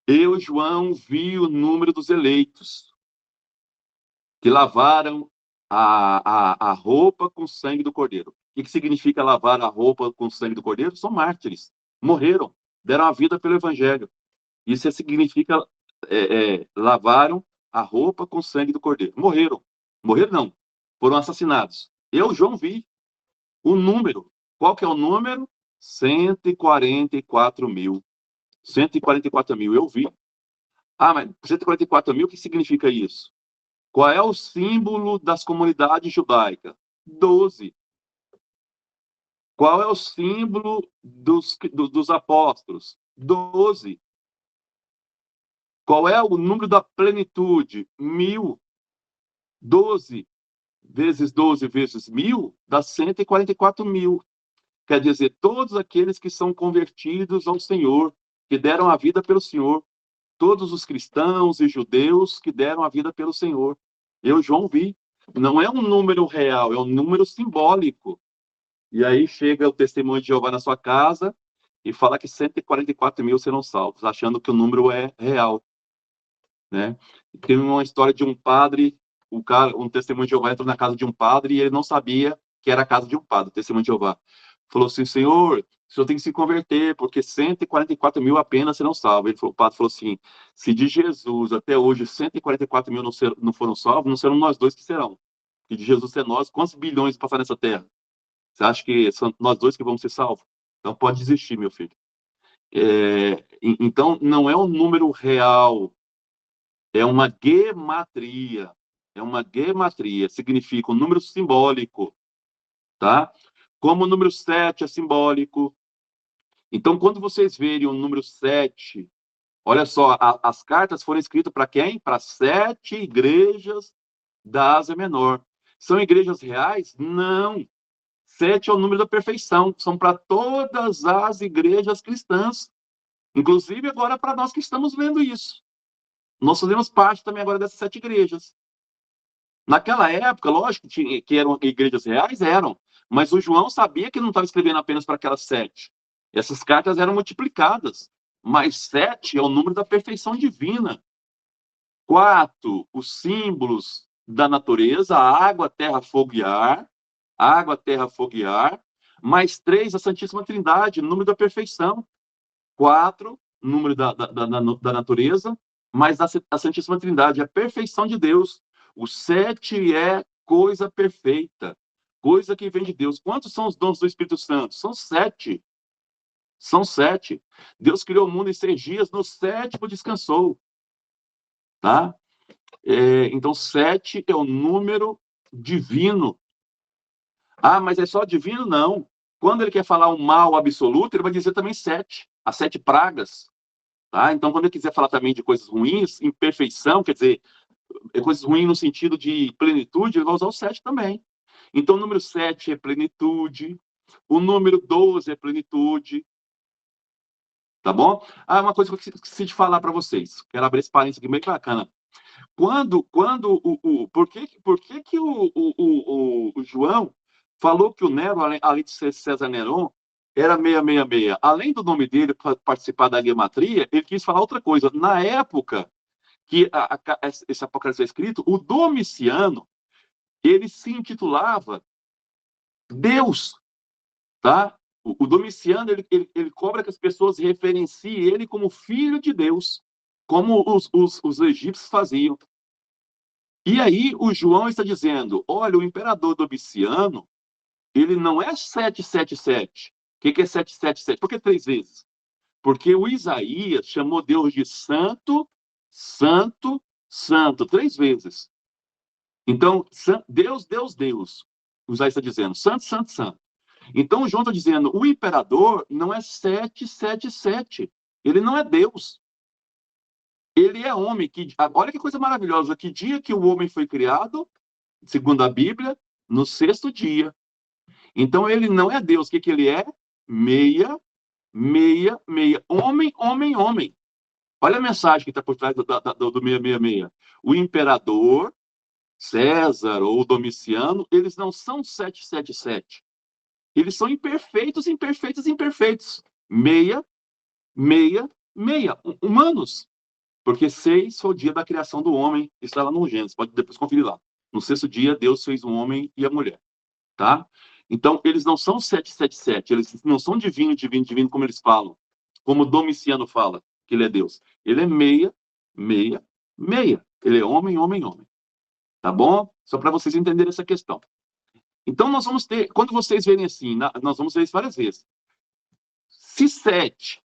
Eu, João, vi o número dos eleitos que lavaram a roupa com o sangue do Cordeiro. O que significa lavar a roupa com o sangue do Cordeiro? São mártires. Morreram. Deram a vida pelo Evangelho. Isso significa lavaram a roupa com o sangue do Cordeiro. Morreram. Morreram não. Foram assassinados. Eu, João, vi o número. Qual que é o número? 144 mil. 144 mil, eu vi. Ah, mas 144 mil, o que significa isso? Qual é o símbolo das comunidades judaicas? 12. Qual é o símbolo dos apóstolos? 12. Qual é o número da plenitude? 1000. 12 vezes 12 vezes 1000 dá 144 mil. Quer dizer, todos aqueles que são convertidos ao Senhor, que deram a vida pelo Senhor, todos os cristãos e judeus que deram a vida pelo Senhor. Eu, João, vi. Não é um número real, é um número simbólico. E aí chega o testemunho de Jeová na sua casa e fala que 144 mil serão salvos, achando que o número é real. Né? Tem uma história de um padre, um testemunho de Jeová entrou na casa de um padre e ele não sabia que era a casa de um padre, o testemunho de Jeová. Falou assim, senhor, o senhor tem que se converter, porque 144 mil apenas serão salvos. O padre falou assim, se de Jesus até hoje 144 mil não foram salvos, não serão nós dois que serão. E de Jesus ser nós, quantos bilhões passaram nessa terra? Você acha que são nós dois que vamos ser salvos? Então pode desistir, meu filho. Então, não é um número real, é uma gematria. É uma gematria, significa um número simbólico, tá? Como o número 7 é simbólico. Então, quando vocês verem o número 7, olha só, as cartas foram escritas para quem? Para 7 igrejas da Ásia Menor. São igrejas reais? Não. 7 é o número da perfeição. São para todas as igrejas cristãs. Inclusive agora para nós que estamos lendo isso. Nós fazemos parte também agora dessas 7 igrejas. Naquela época, lógico que eram igrejas reais, eram. Mas o João sabia que não estava escrevendo apenas para aquelas 7. Essas cartas eram multiplicadas. Mas 7 é o número da perfeição divina. 4, os símbolos da natureza, água, terra, fogo e ar. Água, terra, fogo e ar. Mais 3, a Santíssima Trindade, número da perfeição. 4, número da natureza, mais a Santíssima Trindade, a perfeição de Deus. O 7 é coisa perfeita, coisa que vem de Deus. Quantos são os dons do Espírito Santo? São 7. São 7. Deus criou o mundo em 6 dias, no 7º descansou. Tá? Então, 7 é o número divino. Ah, mas é só divino? Não. Quando ele quer falar um mal absoluto, ele vai dizer também 7, as 7 pragas. Tá? Então, quando ele quiser falar também de coisas ruins, imperfeição, quer dizer, coisas ruins no sentido de plenitude, ele vai usar o 7 também. Então, o número 7 é plenitude, o número 12 é plenitude, tá bom? Ah, uma coisa que eu esqueci de falar para vocês, quero abrir esse parênteses aqui bem bacana. Por que que o João falou que o Nero, além de ser César Neron, era 666? Além do nome dele participar da gematria, ele quis falar outra coisa. Na época que esse Apocalipse é escrito, o Domiciano, ele se intitulava Deus, tá? O Domiciano, ele cobra que as pessoas referenciem ele como filho de Deus, como os egípcios faziam. E aí o João está dizendo, olha, o imperador Domiciano, ele não é 777. O que é 777? Por que 3 vezes? Porque o Isaías chamou Deus de santo, santo, santo, 3 vezes. Então, Deus, Deus, Deus. O Isaías está dizendo, santo, santo, santo. Então, o João está dizendo, o imperador não é 777. Ele não é Deus. Ele é homem. Olha que coisa maravilhosa. Que dia que o homem foi criado? Segundo a Bíblia, no 6º dia. Então, ele não é Deus. O que ele é? Meia, meia, meia. Homem, homem, homem. Olha a mensagem que está por trás do 666. O imperador, César ou Domiciano, eles não são 777. Eles são imperfeitos, imperfeitos, imperfeitos. Meia, meia, meia. Humanos. Porque 6 foi o dia da criação do homem. Está lá no Gênesis. Pode depois conferir lá. No 6º dia, Deus fez o homem e a mulher. Tá? Então, eles não são 777, eles não são divino, divino, divino, como eles falam, como Domiciano fala, que ele é Deus. Ele é meia, meia, meia. Ele é homem, homem, homem. Tá bom? Só para vocês entenderem essa questão. Então, nós vamos ter, quando vocês verem assim, nós vamos ver isso várias vezes. Se 7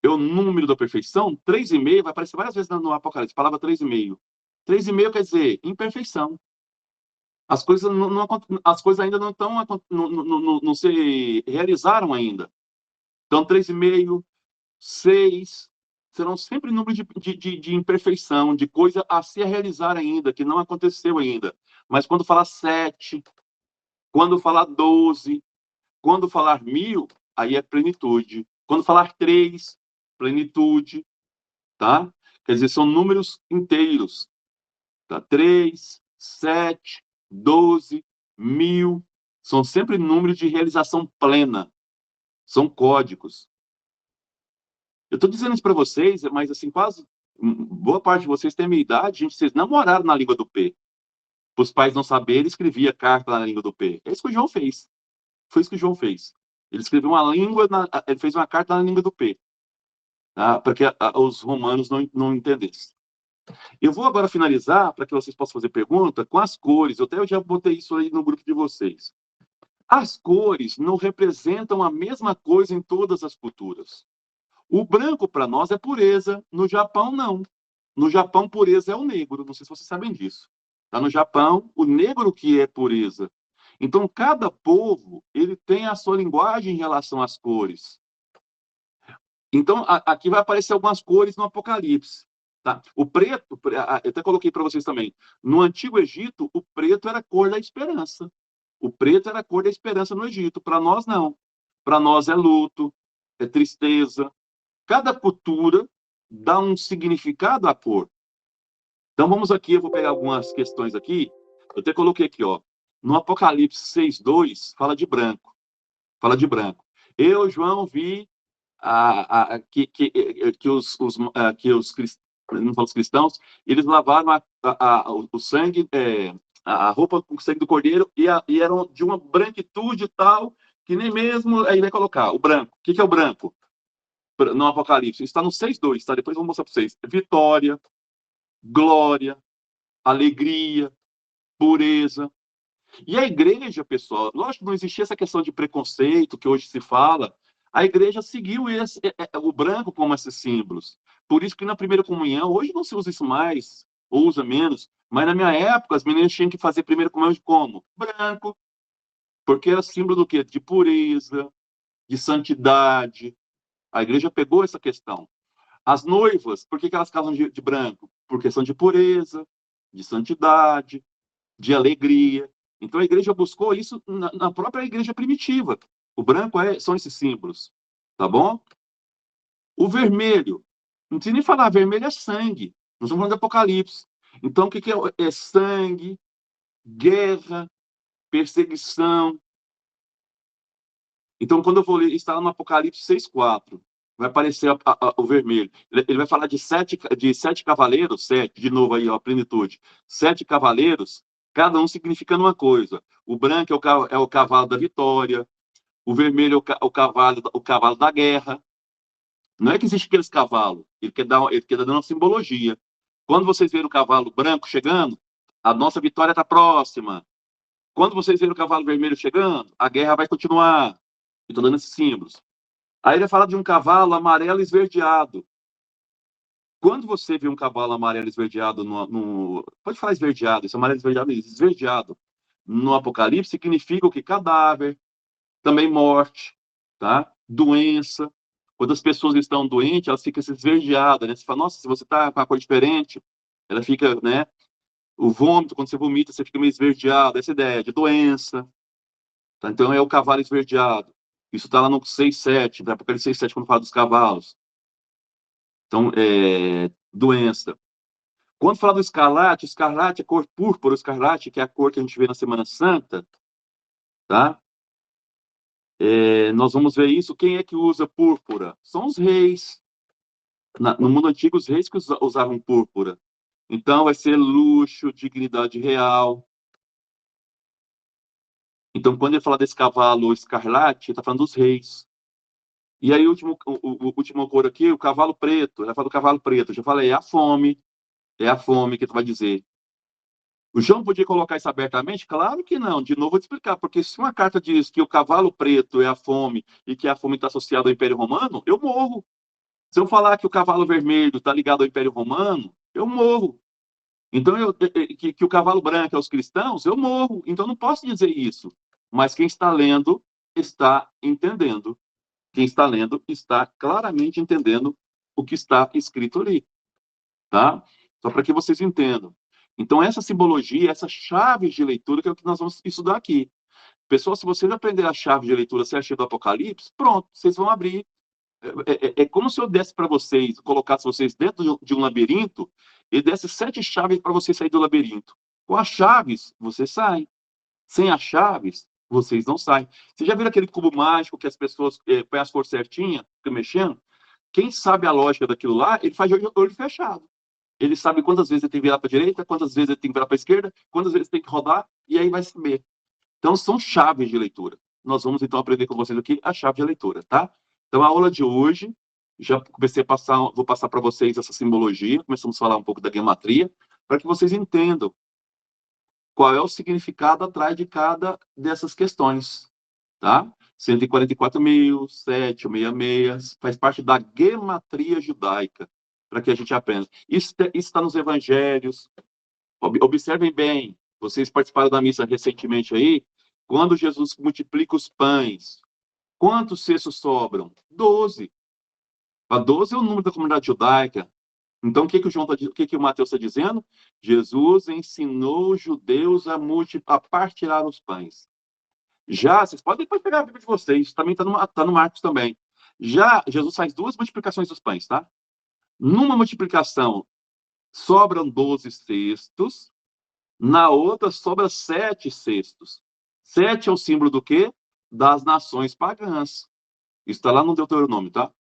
é o número da perfeição, 3,5 vai aparecer várias vezes no Apocalipse, a palavra 3,5. 3,5 quer dizer imperfeição. As coisas, as coisas ainda não estão, não se realizaram ainda. Então, 3,5, 6, serão sempre números de imperfeição, de coisa a se realizar ainda, que não aconteceu ainda. Mas quando falar 7, quando falar 12, quando falar 1000, aí é plenitude. Quando falar 3, plenitude, tá? Quer dizer, são números inteiros. Tá? 3, 7, 12, 1000. São sempre números de realização plena. São códigos. Eu estou dizendo isso para vocês, mas assim, quase boa parte de vocês tem a minha idade, gente, vocês namoraram na língua do P. Para os pais não saberem, ele escrevia carta na língua do P. É isso que o João fez. Foi isso que o João fez. Ele escreveu uma língua, ele fez uma carta na língua do P. Tá? Para que os romanos não entendessem. Eu vou agora finalizar, para que vocês possam fazer pergunta, com as cores. Eu já botei isso aí no grupo de vocês. As cores não representam a mesma coisa em todas as culturas. O branco, para nós, é pureza. No Japão, não. No Japão, pureza é o negro. Não sei se vocês sabem disso. Tá? No Japão, o negro que é pureza. Então, cada povo ele tem a sua linguagem em relação às cores. Então, aqui vai aparecer algumas cores no Apocalipse. Tá? O preto, eu até coloquei para vocês também, no Antigo Egito, o preto era a cor da esperança. O preto era a cor da esperança no Egito. Para nós, não. Para nós é luto, é tristeza. Cada cultura dá um significado à cor. Então, vamos aqui, eu vou pegar algumas questões aqui. Eu até coloquei aqui, ó. No Apocalipse 6:2, fala de branco. Fala de branco. Eu, João, vi que os não falo os cristãos, eles lavaram o sangue, a roupa com o sangue do cordeiro e eram de uma branquitude tal que nem mesmo aí vai colocar o branco. O que é o branco no Apocalipse? Está no 6:2, tá? Depois eu vou mostrar para vocês. Vitória, glória, alegria, pureza. E a igreja, pessoal, lógico que não existia essa questão de preconceito que hoje se fala. A igreja seguiu o branco como esses símbolos. Por isso que na primeira comunhão, hoje não se usa isso mais. ou usa menos. Mas na minha época, as meninas tinham que fazer primeiro comunhão de como? Branco, porque era símbolo do quê? De pureza, de santidade. A igreja pegou essa questão. As noivas, por que elas casam de branco? Por questão de pureza, de santidade, de alegria. Então a igreja buscou isso na própria igreja primitiva. O branco são esses símbolos, tá bom? O vermelho, não precisa nem falar, vermelho é sangue. Nós estamos falando de Apocalipse. Então o que é sangue, guerra, perseguição. Então quando eu vou ler, está no Apocalipse 6:4, vai aparecer o vermelho. Ele vai falar de sete cavaleiros, sete, de novo aí, ó, a plenitude. 7 cavaleiros, cada um significando uma coisa. O branco é o cavalo da vitória, o vermelho é o cavalo da guerra. Não é que existe aqueles cavalos, ele quer dar uma simbologia. Quando vocês verem o cavalo branco chegando, a nossa vitória está próxima. Quando vocês verem o cavalo vermelho chegando, a guerra vai continuar. Estou dando esses símbolos. Aí ele fala de um cavalo amarelo esverdeado. Quando você vê um cavalo amarelo esverdeado pode falar esverdeado, isso é amarelo esverdeado, esverdeado. No Apocalipse significa o que? Cadáver, também morte, tá? Doença. Quando as pessoas estão doentes, elas ficam esverdeadas, né? Você fala, nossa, se você está com uma cor diferente, ela fica, né? O vômito, quando você vomita, você fica meio esverdeado. Essa ideia de doença. Tá? Então é o cavalo esverdeado. Isso está lá no 6:7, no Apocalipse 6:7, quando fala dos cavalos. Então, doença. Quando fala do escarlate é cor púrpura, o escarlate, que é a cor que a gente vê na Semana Santa, tá? Nós vamos ver isso. Quem é que usa púrpura? São os reis. No mundo antigo, os reis que usavam púrpura. Então, vai ser luxo, dignidade real. Então, quando ele fala desse cavalo escarlate, ele está falando dos reis. E aí, o último cor aqui, o cavalo preto. Ele fala do cavalo preto. Eu já falei, é a fome que tu vai dizer. O João podia colocar isso abertamente? Claro que não. De novo, vou te explicar. Porque se uma carta diz que o cavalo preto é a fome e que a fome está associada ao Império Romano, eu morro. Se eu falar que o cavalo vermelho está ligado ao Império Romano, eu morro. Então, que o cavalo branco é os cristãos, eu morro. Então, não posso dizer isso. Mas quem está lendo está entendendo. Quem está lendo está claramente entendendo o que está escrito ali. Tá? Só para que vocês entendam. Então, essa simbologia, essa chave de leitura que é o que nós vamos estudar aqui. Pessoal, se vocês aprenderem a chave de leitura certinha do Apocalipse, pronto, vocês vão abrir. É como se eu desse para vocês, colocasse vocês dentro de um labirinto e desse 7 chaves para vocês sair do labirinto. Com as chaves, você sai. Sem as chaves, vocês não saem. Vocês já viram aquele cubo mágico que as pessoas põem as cores certinhas, ficam mexendo? Quem sabe a lógica daquilo lá, ele faz de olho fechado. Ele sabe quantas vezes ele tem que virar para a direita, quantas vezes ele tem que virar para a esquerda, quantas vezes tem que rodar, e aí vai saber. Então, são chaves de leitura. Nós vamos, então, aprender com vocês aqui a chave de leitura, tá? Então, a aula de hoje, já comecei a passar, vou passar para vocês essa simbologia, começamos a falar um pouco da gematria, para que vocês entendam qual é o significado atrás de cada dessas questões, tá? 144.766, faz parte da gematria judaica, para que a gente aprenda. Isso está nos evangelhos. Observem bem, vocês participaram da missa recentemente aí, quando Jesus multiplica os pães, quantos cestos sobram? 12. A 12 é o número da comunidade judaica. Então, o que o Mateus está dizendo? Jesus ensinou os judeus a partilhar os pães. Já, vocês podem depois pegar a Bíblia de vocês, também está no Marcos também. Já, Jesus faz 2 multiplicações dos pães, tá? Numa multiplicação, sobram 12 cestos, na outra, sobra 7 cestos. 7 é o símbolo do quê? Das nações pagãs. Isso está lá no Deuteronômio, tá?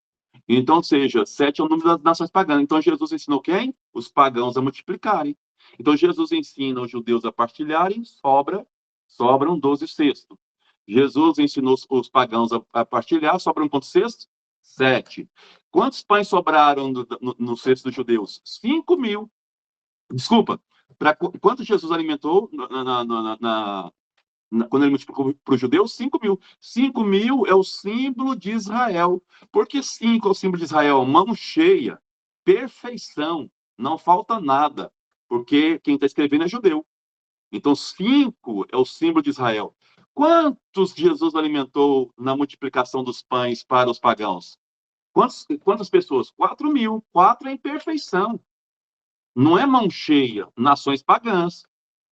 Então, ou seja, 7 é o número das nações pagãs. Então, Jesus ensinou quem? Os pagãos a multiplicarem. Então, Jesus ensina os judeus a partilharem, sobram 12 cestos. Jesus ensinou os pagãos a partilhar, sobram quantos cestos? 7. Quantos pães sobraram no cesto dos judeus? 5.000. Desculpa, quanto Jesus alimentou quando ele multiplicou para os judeus? 5.000. 5.000 é o símbolo de Israel. Por que 5 é o símbolo de Israel? Mão cheia, perfeição, não falta nada. porque quem está escrevendo é judeu. Então, 5 é o símbolo de Israel. Quantos Jesus alimentou na multiplicação dos pães para os pagãos? Quantas pessoas? 4.000. 4 é imperfeição. Não é mão cheia. Nações pagãs.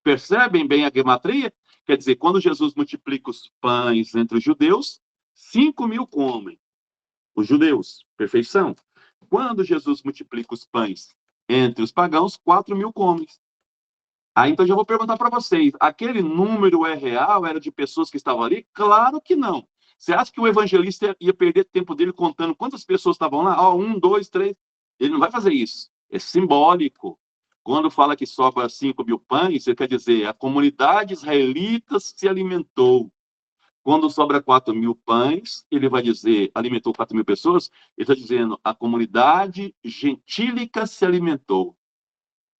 Percebem bem a gematria? Quer dizer, quando Jesus multiplica os pães entre os judeus, 5.000 comem. Os judeus, perfeição. Quando Jesus multiplica os pães entre os pagãos, 4.000 comem. Aí, então, já vou perguntar para vocês, aquele número é real? Era de pessoas que estavam ali? Claro que não. Você acha que o evangelista ia perder tempo dele contando quantas pessoas estavam lá? Ó, 1, 2, 3. Ele não vai fazer isso. É simbólico. Quando fala que sobra 5.000 pães, ele quer dizer, a comunidade israelita se alimentou. Quando sobra 4.000 pães, ele vai dizer, alimentou 4.000 pessoas, ele está dizendo, a comunidade gentílica se alimentou.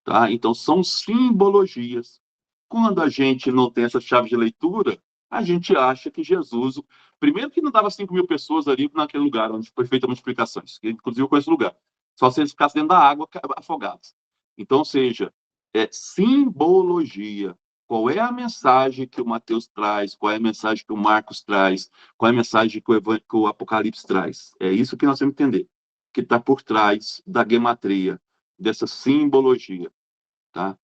Tá? Então, são simbologias. Quando a gente não tem essa chave de leitura, a gente acha que Jesus... Primeiro que não dava 5.000 pessoas ali naquele lugar onde foi feita a multiplicação. Inclusive, eu conheço o lugar. Só se eles ficassem dentro da água, afogados. Então, ou seja, é simbologia. Qual é a mensagem que o Mateus traz? Qual é a mensagem que o Marcos traz? Qual é a mensagem que o Apocalipse traz? É isso que nós temos que entender. Que está por trás da gematria, dessa simbologia. Tá?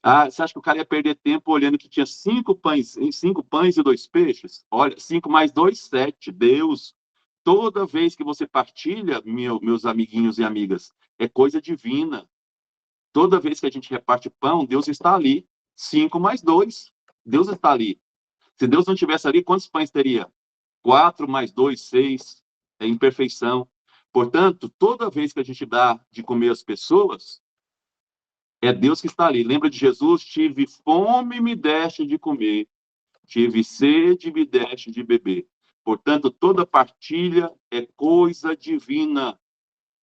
Ah, você acha que o cara ia perder tempo olhando que tinha 5 pães e 2 peixes? Olha, 5 mais 2, 7. Deus, toda vez que você partilha, meus amiguinhos e amigas, é coisa divina. Toda vez que a gente reparte pão, Deus está ali. 5 mais 2. Deus está ali. Se Deus não estivesse ali, quantos pães teria? 4 mais 2, 6. É imperfeição. Portanto, toda vez que a gente dá de comer às pessoas, é Deus que está ali. Lembra de Jesus? Tive fome, me deste de comer. Tive sede, me deste de beber. Portanto, toda partilha é coisa divina.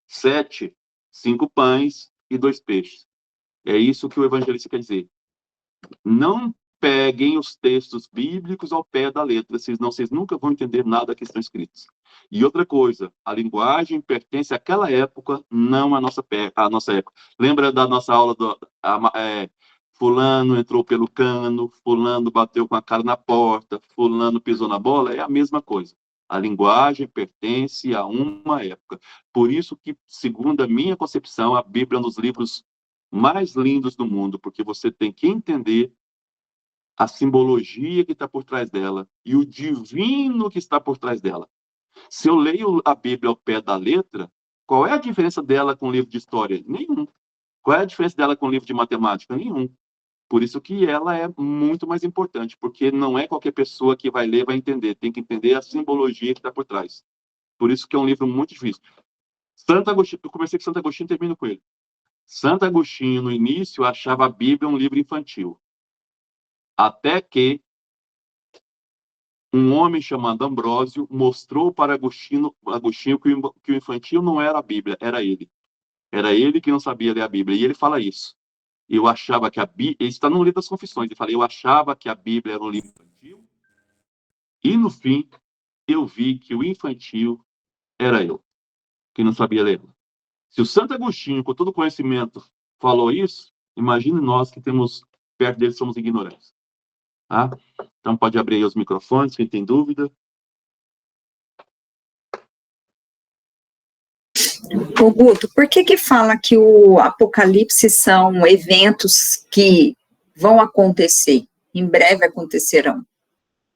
7, 5 pães e 2 peixes. É isso que o evangelista quer dizer. Não peguem os textos bíblicos ao pé da letra, senão vocês nunca vão entender nada que estão escritos. E outra coisa, a linguagem pertence àquela época, não à nossa época. Lembra da nossa aula fulano entrou pelo cano, fulano bateu com a cara na porta, fulano pisou na bola? É a mesma coisa. A linguagem pertence a uma época. Por isso que, segundo a minha concepção, a Bíblia é um dos livros mais lindos do mundo, porque você tem que entender a simbologia que está por trás dela e o divino que está por trás dela. Se eu leio a Bíblia ao pé da letra, qual é a diferença dela com o livro de história? Nenhum. Qual é a diferença dela com o livro de matemática? Nenhum. Por isso que ela é muito mais importante, porque não é qualquer pessoa que vai ler e vai entender, tem que entender a simbologia que está por trás. Por isso que é um livro muito difícil. Santo Agostinho, eu comecei com Santo Agostinho e termino com ele. Santo Agostinho, no início, achava a Bíblia um livro infantil. Até que um homem chamado Ambrósio mostrou para Agostinho que o infantil não era a Bíblia, era ele. Era ele que não sabia ler a Bíblia. E ele fala isso. Eu achava que a Bíblia... Ele está no livro das Confissões. Ele fala, eu achava que a Bíblia era um livro infantil. E, no fim, eu vi que o infantil era eu, que não sabia ler. Se o Santo Agostinho, com todo conhecimento, falou isso, imagine nós que temos perto dele, somos ignorantes. Tá? Então, pode abrir aí os microfones, quem tem dúvida. Ô, Guto, por que fala que o Apocalipse são eventos que vão acontecer, em breve acontecerão?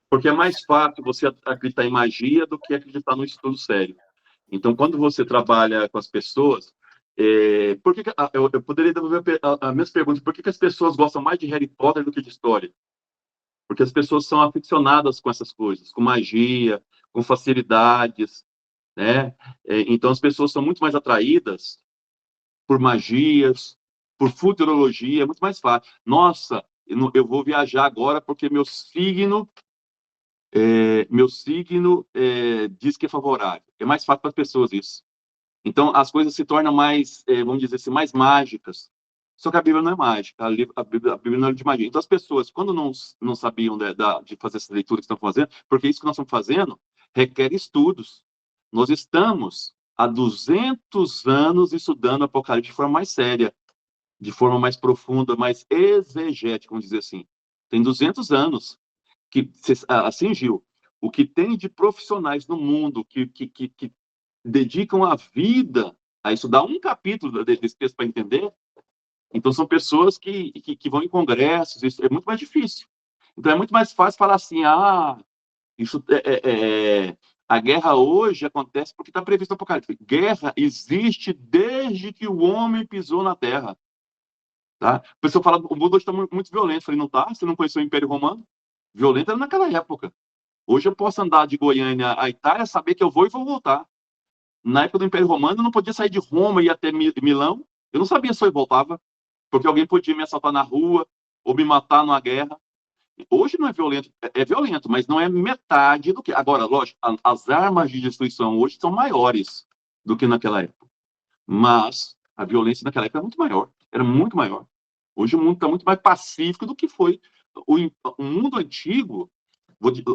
Porque é mais fácil você acreditar em magia do que acreditar no estudo sério. Então, quando você trabalha com as pessoas, eu poderia devolver a mesma pergunta, por que as pessoas gostam mais de Harry Potter do que de história? Porque as pessoas são aficionadas com essas coisas, com magia, com facilidades, né? Então, as pessoas são muito mais atraídas por magias, por futurologia, é muito mais fácil. Nossa, eu vou viajar agora porque meu signo diz que é favorável. É mais fácil para as pessoas isso. Então, as coisas se tornam mais, vamos dizer assim, mais mágicas. Só que a Bíblia não é mágica, a Bíblia não é de magia. Então, as pessoas, quando não sabiam de fazer essa leitura que estão fazendo, porque isso que nós estamos fazendo requer estudos. Nós estamos há 200 anos estudando Apocalipse de forma mais séria. de forma mais profunda, mais exegética, vamos dizer assim. Tem 200 anos que, assim, Gil, o que tem de profissionais no mundo que dedicam a vida a estudar um capítulo desse texto para entender, então são pessoas que vão em congressos, isso é muito mais difícil. Então é muito mais fácil falar assim, isso a guerra hoje acontece porque está previsto no Apocalipse. Guerra existe desde que o homem pisou na Terra. Tá? A pessoa fala, o mundo hoje está muito violento. Eu falei, não está? Você não conheceu o Império Romano? Violento era naquela época. Hoje eu posso andar de Goiânia à Itália, saber que eu vou e vou voltar. Na época do Império Romano, eu não podia sair de Roma e ir até Milão. Eu não sabia se eu voltava, porque alguém podia me assaltar na rua ou me matar numa guerra. Hoje não é violento, é violento, mas não é metade do que. Agora, lógico, as armas de destruição hoje são maiores do que naquela época. Mas a violência naquela época era muito maior. Era muito maior. Hoje o mundo está muito mais pacífico do que foi. O mundo antigo,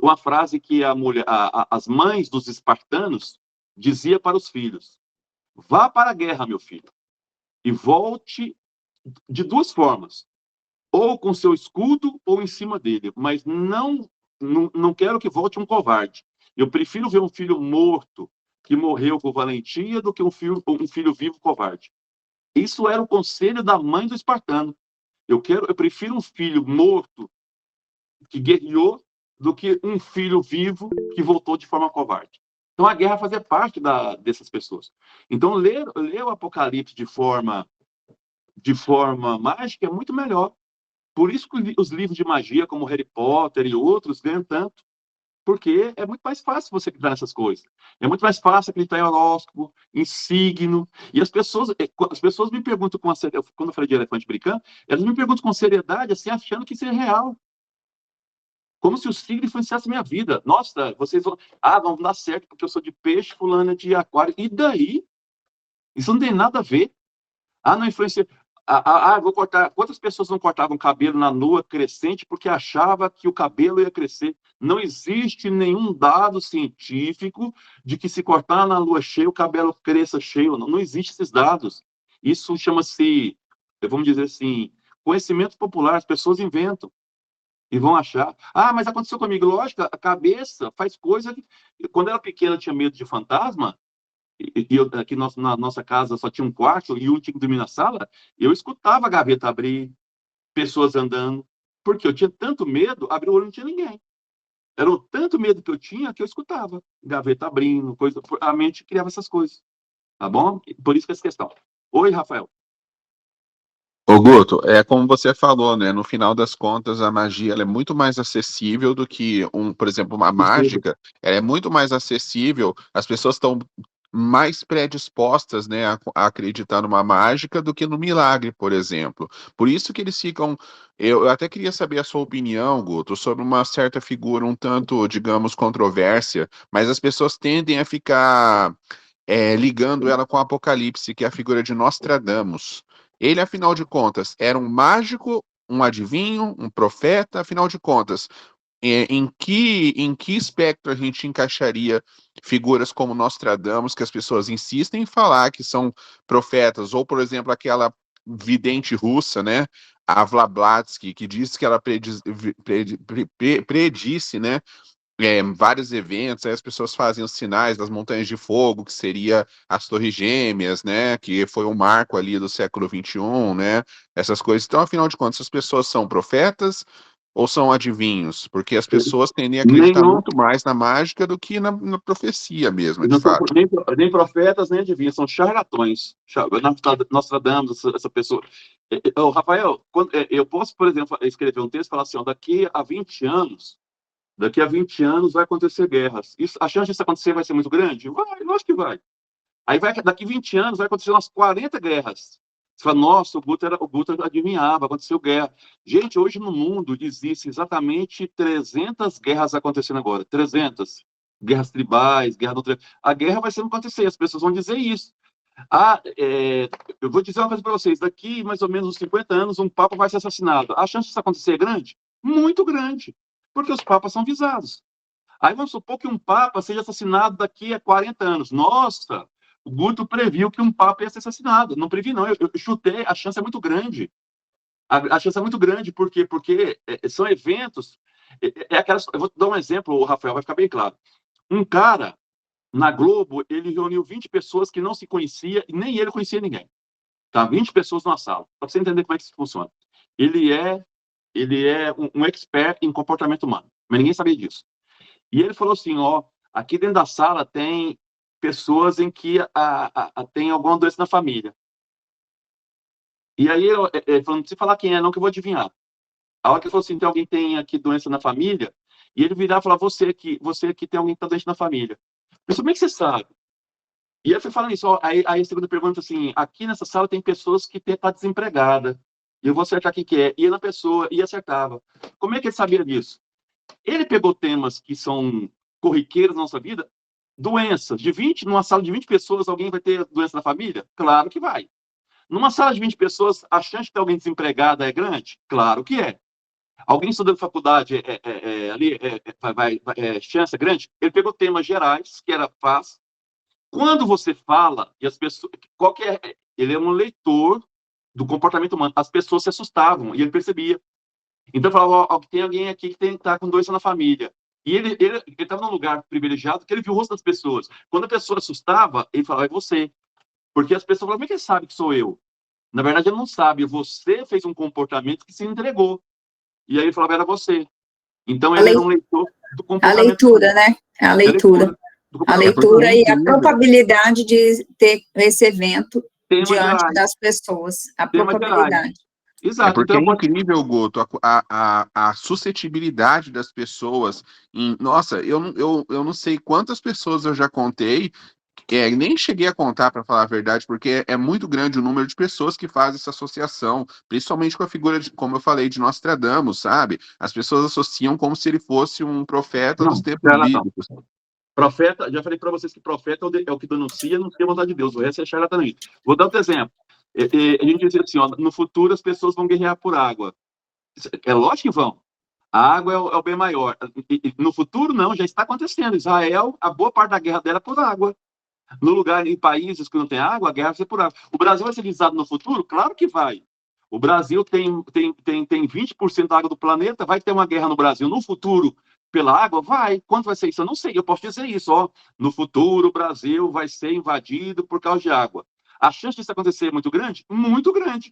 uma frase que as mães dos espartanos dizia para os filhos: vá para a guerra, meu filho, e volte de duas formas, ou com seu escudo ou em cima dele, mas não quero que volte um covarde. Eu prefiro ver um filho morto que morreu com valentia do que um filho vivo covarde. Isso era o conselho da mãe do espartano. Eu prefiro um filho morto que guerreou do que um filho vivo que voltou de forma covarde. Então a guerra fazia parte dessas pessoas. Então ler o Apocalipse de forma mágica é muito melhor. Por isso que os livros de magia, como Harry Potter e outros, ganham tanto. Porque é muito mais fácil você acreditar nessas coisas. É muito mais fácil acreditar em horóscopo, em signo. E as pessoas me perguntam quando eu falei de elefante brincando, elas me perguntam com seriedade, assim, achando que isso é real. Como se o signo influenciasse a minha vida. Nossa, vocês vão dar certo porque eu sou de peixe, fulano é de aquário. E daí? Isso não tem nada a ver. Não influencia. Vou cortar. Quantas pessoas não cortavam cabelo na lua crescente porque achava que o cabelo ia crescer? Não existe nenhum dado científico de que se cortar na lua cheia o cabelo cresça cheio. Não existe esses dados. Isso chama-se, vamos dizer assim, conhecimento popular. As pessoas inventam e vão achar. Mas aconteceu comigo. Lógico, a cabeça faz coisa. Quando eu era pequena, eu tinha medo de fantasma. Aqui na nossa casa só tinha um quarto e um tinha que dormir na sala, eu escutava a gaveta abrir, pessoas andando, porque eu tinha tanto medo, abrir o olho não tinha ninguém. Era o tanto medo que eu tinha que eu escutava. Gaveta abrindo, a mente criava essas coisas. Tá bom? Por isso que essa questão. Oi, Rafael. Ô Guto, é como você falou, né? No final das contas, a magia ela é muito mais acessível do que por exemplo, uma mágica. Ela é muito mais acessível. As pessoas estão mais predispostas, né, a acreditar numa mágica do que no milagre, por exemplo. Por isso que eles ficam. Eu até queria saber a sua opinião, Guto, sobre uma certa figura um tanto, digamos, controvérsia, mas as pessoas tendem a ficar ligando ela com o Apocalipse, que é a figura de Nostradamus. Ele, afinal de contas, era um mágico, um adivinho, um profeta, afinal de contas, em que espectro a gente encaixaria figuras como Nostradamus, que as pessoas insistem em falar que são profetas, ou, por exemplo, aquela vidente russa, né, a Blavatsky, que diz que ela predisse, né, vários eventos, aí as pessoas fazem os sinais das montanhas de fogo, que seria as Torres Gêmeas, né, que foi um marco ali do século XXI, né, essas coisas. Então, afinal de contas, as pessoas são profetas ou são adivinhos? Porque as pessoas tendem a acreditar Nenhum, muito mais na mágica do que na profecia mesmo, de não são fato. nem profetas, nem adivinhos, são charlatões. Nostradamus, essa pessoa. Rafael, eu posso, por exemplo, escrever um texto e falar assim, daqui a 20 anos, vai acontecer guerras. A chance disso acontecer vai ser muito grande? Vai, lógico que vai. Aí daqui 20 anos vai acontecer umas 40 guerras. Você fala, nossa, o Guter adivinhava, aconteceu guerra. Gente, hoje no mundo existe exatamente 300 guerras acontecendo agora. 300. Guerras tribais, guerra do... A guerra vai sempre acontecer, as pessoas vão dizer isso. Eu vou dizer uma coisa para vocês, daqui mais ou menos uns 50 anos um papa vai ser assassinado. A chance disso acontecer é grande? Muito grande, porque os papas são visados. Aí vamos supor que um papa seja assassinado daqui a 40 anos. Nossa, O Guto previu que um papa ia ser assassinado. Não previ, não. Eu chutei, a chance é muito grande. A chance é muito grande, por quê? Porque são eventos. Aquelas, eu vou dar um exemplo, Rafael, vai ficar bem claro. Um cara, na Globo, ele reuniu 20 pessoas que não se conhecia, e nem ele conhecia ninguém. Tá? 20 pessoas numa sala. Para você entender como é que isso funciona. Ele é um expert em comportamento humano, mas ninguém sabia disso. E ele falou assim, ó, aqui dentro da sala tem pessoas em que tem alguma doença na família. E aí ele falou, não precisa falar quem é não, que eu vou adivinhar. A hora que ele falou assim, tem alguém que tem aqui doença na família, e ele virar e falar, você aqui tem alguém que está doente na família. Mas como é que você sabe? E aí foi falando isso, ó, aí a segunda pergunta assim, aqui nessa sala tem pessoas que estão desempregadas, e eu vou acertar quem que é. Ia na pessoa e acertava. Como é que ele sabia disso? Ele pegou temas que são corriqueiros na nossa vida, doenças. Numa sala de 20 pessoas, alguém vai ter doença na família? Claro que vai. Numa sala de 20 pessoas, a chance de ter alguém desempregado é grande? Claro que é. Alguém estudando faculdade, chance é grande? Ele pegou temas gerais, que era fácil. Quando você fala, e as pessoas. Ele é um leitor do comportamento humano. As pessoas se assustavam, e ele percebia. Então, eu falava, ó, tem alguém aqui que está com doença na família. E ele estava num lugar privilegiado que ele viu o rosto das pessoas. Quando a pessoa assustava, ele falava, é você. Porque as pessoas falavam, como é que ele sabe que sou eu? Na verdade, ele não sabe. Você fez um comportamento que se entregou. E aí ele falava, era você. Então, ele era um leitor do comportamento. A leitura, né? A leitura. A leitura e a probabilidade de ter esse evento diante das pessoas. A probabilidade. Exato. É porque então, é incrível, Guto, a suscetibilidade das pessoas. Nossa, eu não sei quantas pessoas eu já contei, nem cheguei a contar, para falar a verdade, porque é muito grande o número de pessoas que fazem essa associação, principalmente com a figura, como eu falei, de Nostradamus, sabe? As pessoas associam como se ele fosse um profeta dos tempos bíblicos. Profeta, já falei para vocês que profeta é o que denuncia, não tem a vontade de Deus, o resto é charlatanismo. Vou dar outro exemplo. A gente diz assim, ó, no futuro as pessoas vão guerrear por água. É lógico que vão. A água é o bem maior. No futuro, não, já está acontecendo. Israel, a boa parte da guerra dela é por água. No lugar, em países que não tem água, a guerra vai ser por água. O Brasil vai ser visado no futuro? Claro que vai. O Brasil tem 20% da água do planeta, vai ter uma guerra no Brasil. No futuro, pela água? Vai. Quanto vai ser isso? Eu não sei, eu posso dizer isso. Ó. No futuro, o Brasil vai ser invadido por causa de água. A chance disso acontecer é muito grande? Muito grande.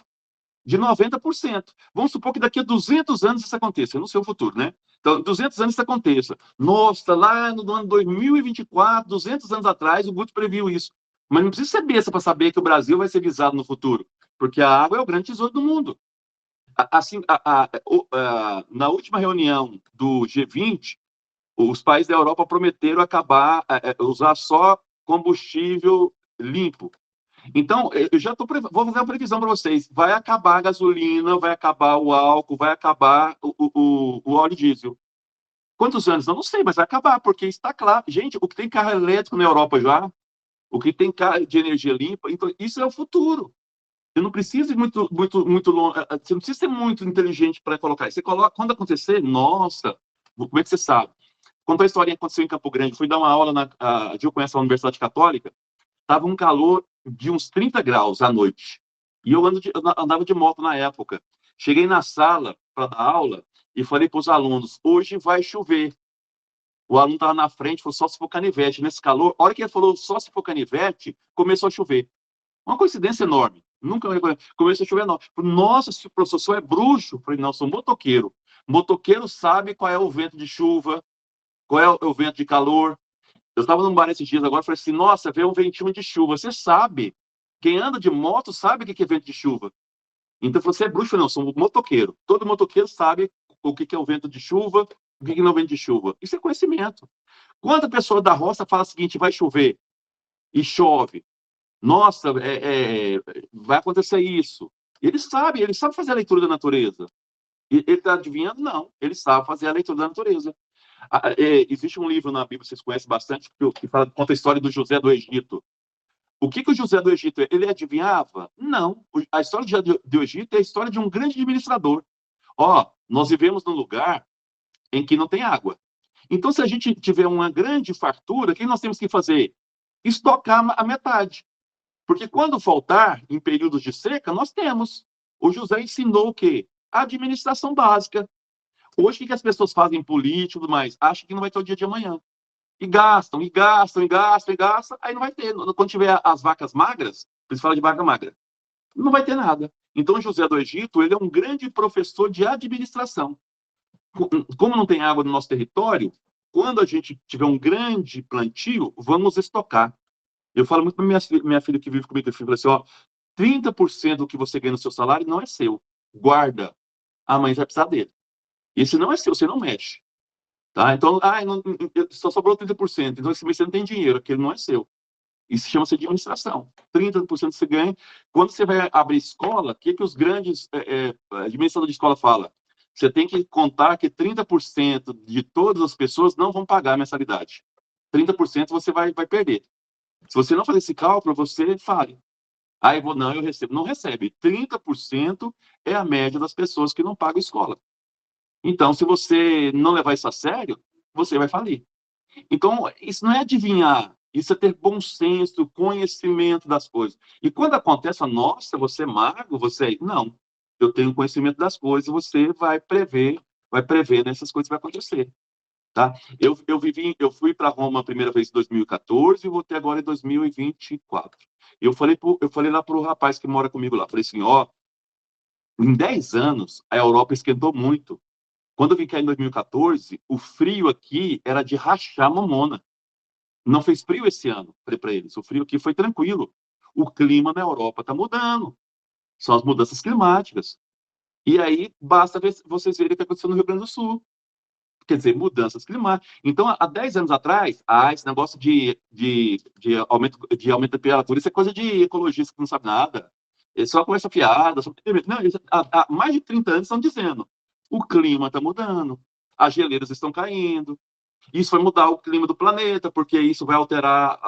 De 90%. Vamos supor que daqui a 200 anos isso aconteça. Eu não sei o futuro, né? Então, 200 anos isso aconteça. Nossa, lá no ano 2024, 200 anos atrás, o Guto previu isso. Mas não precisa ser besta para saber que o Brasil vai ser visado no futuro, porque a água é o grande tesouro do mundo. Assim, na última reunião do G20, os países da Europa prometeram usar só combustível limpo. Então, eu já vou fazer uma previsão para vocês. Vai acabar a gasolina, vai acabar o álcool, vai acabar o óleo diesel. Quantos anos? Eu não sei, mas vai acabar, porque está claro. Gente, o que tem carro elétrico na Europa já, o que tem carro de energia limpa, então isso é o futuro. Eu não preciso ir muito longe. Você não precisa ser muito inteligente para colocar isso. Você coloca, quando acontecer, nossa, como é que você sabe? Contou a historinha que aconteceu em Campo Grande. Fui dar uma aula a Gil conhece a Universidade Católica. Estava um calor de uns 30 graus à noite. E eu andava de moto na época. Cheguei na sala para dar aula e falei para os alunos, hoje vai chover. O aluno estava na frente, falou, só se for canivete. Nesse calor, a hora que ele falou, só se for canivete, começou a chover. Uma coincidência enorme. Nunca começou a chover, não. Nossa, se o professor é bruxo. Eu falei, não, sou motoqueiro. Motoqueiro sabe qual é o vento de chuva, qual é o vento de calor. Eu estava num bar esses dias agora, falei assim, nossa, veio um ventinho de chuva. Você sabe, quem anda de moto sabe o que é vento de chuva. Então, você é bruxo? Não, sou motoqueiro. Todo motoqueiro sabe o que é o vento de chuva, o que não é o vento de chuva. Isso é conhecimento. Quando a pessoa da roça fala o seguinte, vai chover, e chove, nossa, vai acontecer isso. Ele sabe fazer a leitura da natureza. Ele está adivinhando? Não, ele sabe fazer a leitura da natureza. Existe um livro na Bíblia, vocês conhecem bastante, que conta a história do José do Egito. O que o José do Egito, ele adivinhava? Não. A história do Egito é a história de um grande administrador. Nós vivemos num lugar em que não tem água. Então, se a gente tiver uma grande fartura, o que nós temos que fazer? estocar a metade. Porque quando faltar, em períodos de seca, nós temos. O José ensinou o quê? A administração básica. Hoje, o que as pessoas fazem em política e tudo mais? Acham que não vai ter o dia de amanhã. E gastam, e gastam, e gastam, e gastam, aí não vai ter. Quando tiver as vacas magras, por isso fala de vaca magra, não vai ter nada. Então, José do Egito, ele é um grande professor de administração. Como não tem água no nosso território, quando a gente tiver um grande plantio, vamos estocar. Eu falo muito para minha filha que vive comigo, eu falo assim, ó, 30% do que você ganha no seu salário não é seu. Guarda. A mãe vai precisar dele. Esse não é seu, você não mexe. Tá? Então, não, só sobrou 30%. Então, esse mês você não tem dinheiro, aquele não é seu. Isso chama-se administração. 30% você ganha. Quando você vai abrir escola, o que os grandes administradores de escola falam? Você tem que contar que 30% de todas as pessoas não vão pagar a mensalidade. 30% você vai perder. Se você não fazer esse cálculo, você fale. Eu recebo. Não recebe. 30% é a média das pessoas que não pagam escola. Então, se você não levar isso a sério, você vai falir. Então, isso não é adivinhar, isso é ter bom senso, conhecimento das coisas. E quando acontece, nossa, você é mago, você... Não, eu tenho conhecimento das coisas, você vai prever nessas coisas que vai acontecer. Tá? Eu fui para Roma a primeira vez em 2014 e voltei agora em 2024. Eu falei lá para o rapaz que mora comigo lá, falei assim, ó, em 10 anos a Europa esquentou muito. Quando eu vim cá em 2014, o frio aqui era de rachar mamona. Não fez frio esse ano, falei para eles. O frio aqui foi tranquilo. O clima na Europa está mudando. São as mudanças climáticas. E aí, basta ver, vocês verem o que aconteceu no Rio Grande do Sul. Quer dizer, mudanças climáticas. Então, há 10 anos atrás, esse negócio de aumento da temperatura, isso é coisa de ecologista que não sabe nada. É só com essa piada. Não, há mais de 30 anos estão dizendo. O clima está mudando, as geleiras estão caindo, isso vai mudar o clima do planeta, porque isso vai alterar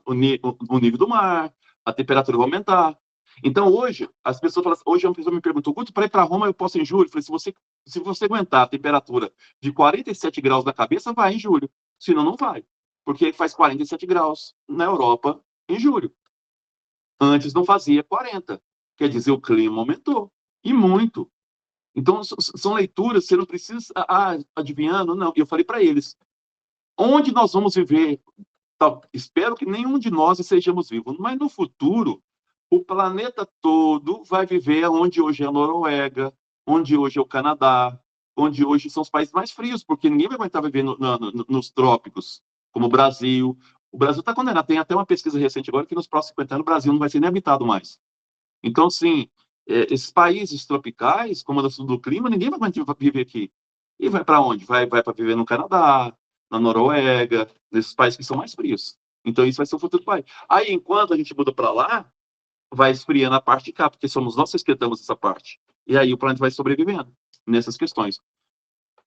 o nível do mar, a temperatura vai aumentar. Então, hoje, as pessoas falam, hoje uma pessoa me perguntou, Guto, para ir para Roma eu posso ir em julho? Eu falei, se você aguentar a temperatura de 47 graus na cabeça, vai em julho. Senão, não vai. Porque faz 47 graus na Europa em julho. Antes não fazia 40. Quer dizer, o clima aumentou. E muito. Então, são leituras, você não precisa adivinhando, não. E eu falei para eles, onde nós vamos viver? Espero que nenhum de nós sejamos vivos, mas no futuro, o planeta todo vai viver onde hoje é a Noruega, onde hoje é o Canadá, onde hoje são os países mais frios, porque ninguém vai aguentar viver nos trópicos, como o Brasil. O Brasil está condenado. Tem até uma pesquisa recente agora que nos próximos 50 anos o Brasil não vai ser nem habitado mais. Então, assim, esses países tropicais, como a do clima, ninguém vai viver aqui. E vai para onde? Vai para viver no Canadá, na Noruega, nesses países que são mais frios. Então, isso vai ser o futuro do país. Aí, enquanto a gente muda para lá, vai esfriando a parte de cá, porque somos nós que esquentamos essa parte. E aí o planeta vai sobrevivendo nessas questões.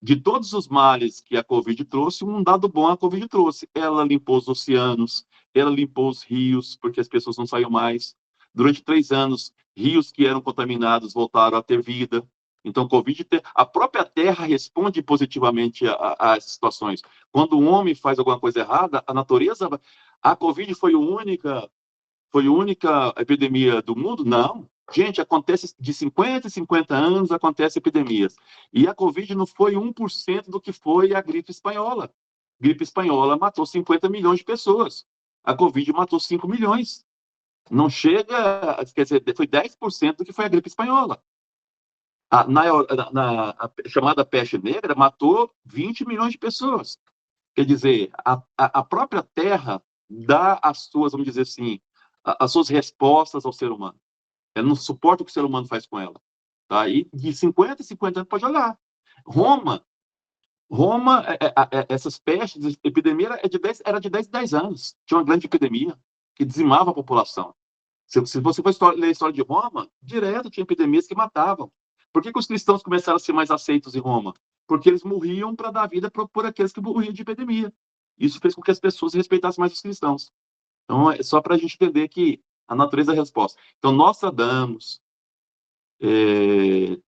De todos os males que a Covid trouxe, um dado bom a Covid trouxe. Ela limpou os oceanos, ela limpou os rios, porque as pessoas não saíam mais. Durante 3 anos, rios que eram contaminados voltaram a ter vida. Então, a própria Terra responde positivamente a essas situações. Quando o homem faz alguma coisa errada, a natureza... A Covid foi a única epidemia do mundo? Não. Gente, acontece de 50 em 50 anos, acontece epidemias. E a Covid não foi 1% do que foi a gripe espanhola. A gripe espanhola matou 50 milhões de pessoas. A Covid matou 5 milhões. Não chega, quer dizer, foi 10% do que foi a gripe espanhola. A chamada peste negra matou 20 milhões de pessoas. Quer dizer, a própria Terra dá as suas, vamos dizer assim, as suas respostas ao ser humano. Ela não suporta o que o ser humano faz com ela. Tá? E de 50 em 50 anos pode olhar. Roma, essas pestes, epidemia era de 10 em 10 anos. Tinha uma grande epidemia que dizimava a população. Se você for ler a história de Roma, direto tinha epidemias que matavam. Por que os cristãos começaram a ser mais aceitos em Roma? Porque eles morriam para dar vida por aqueles que morriam de epidemia. Isso fez com que as pessoas respeitassem mais os cristãos. Então, é só para a gente entender que a natureza é a resposta. Então, Nostradamus,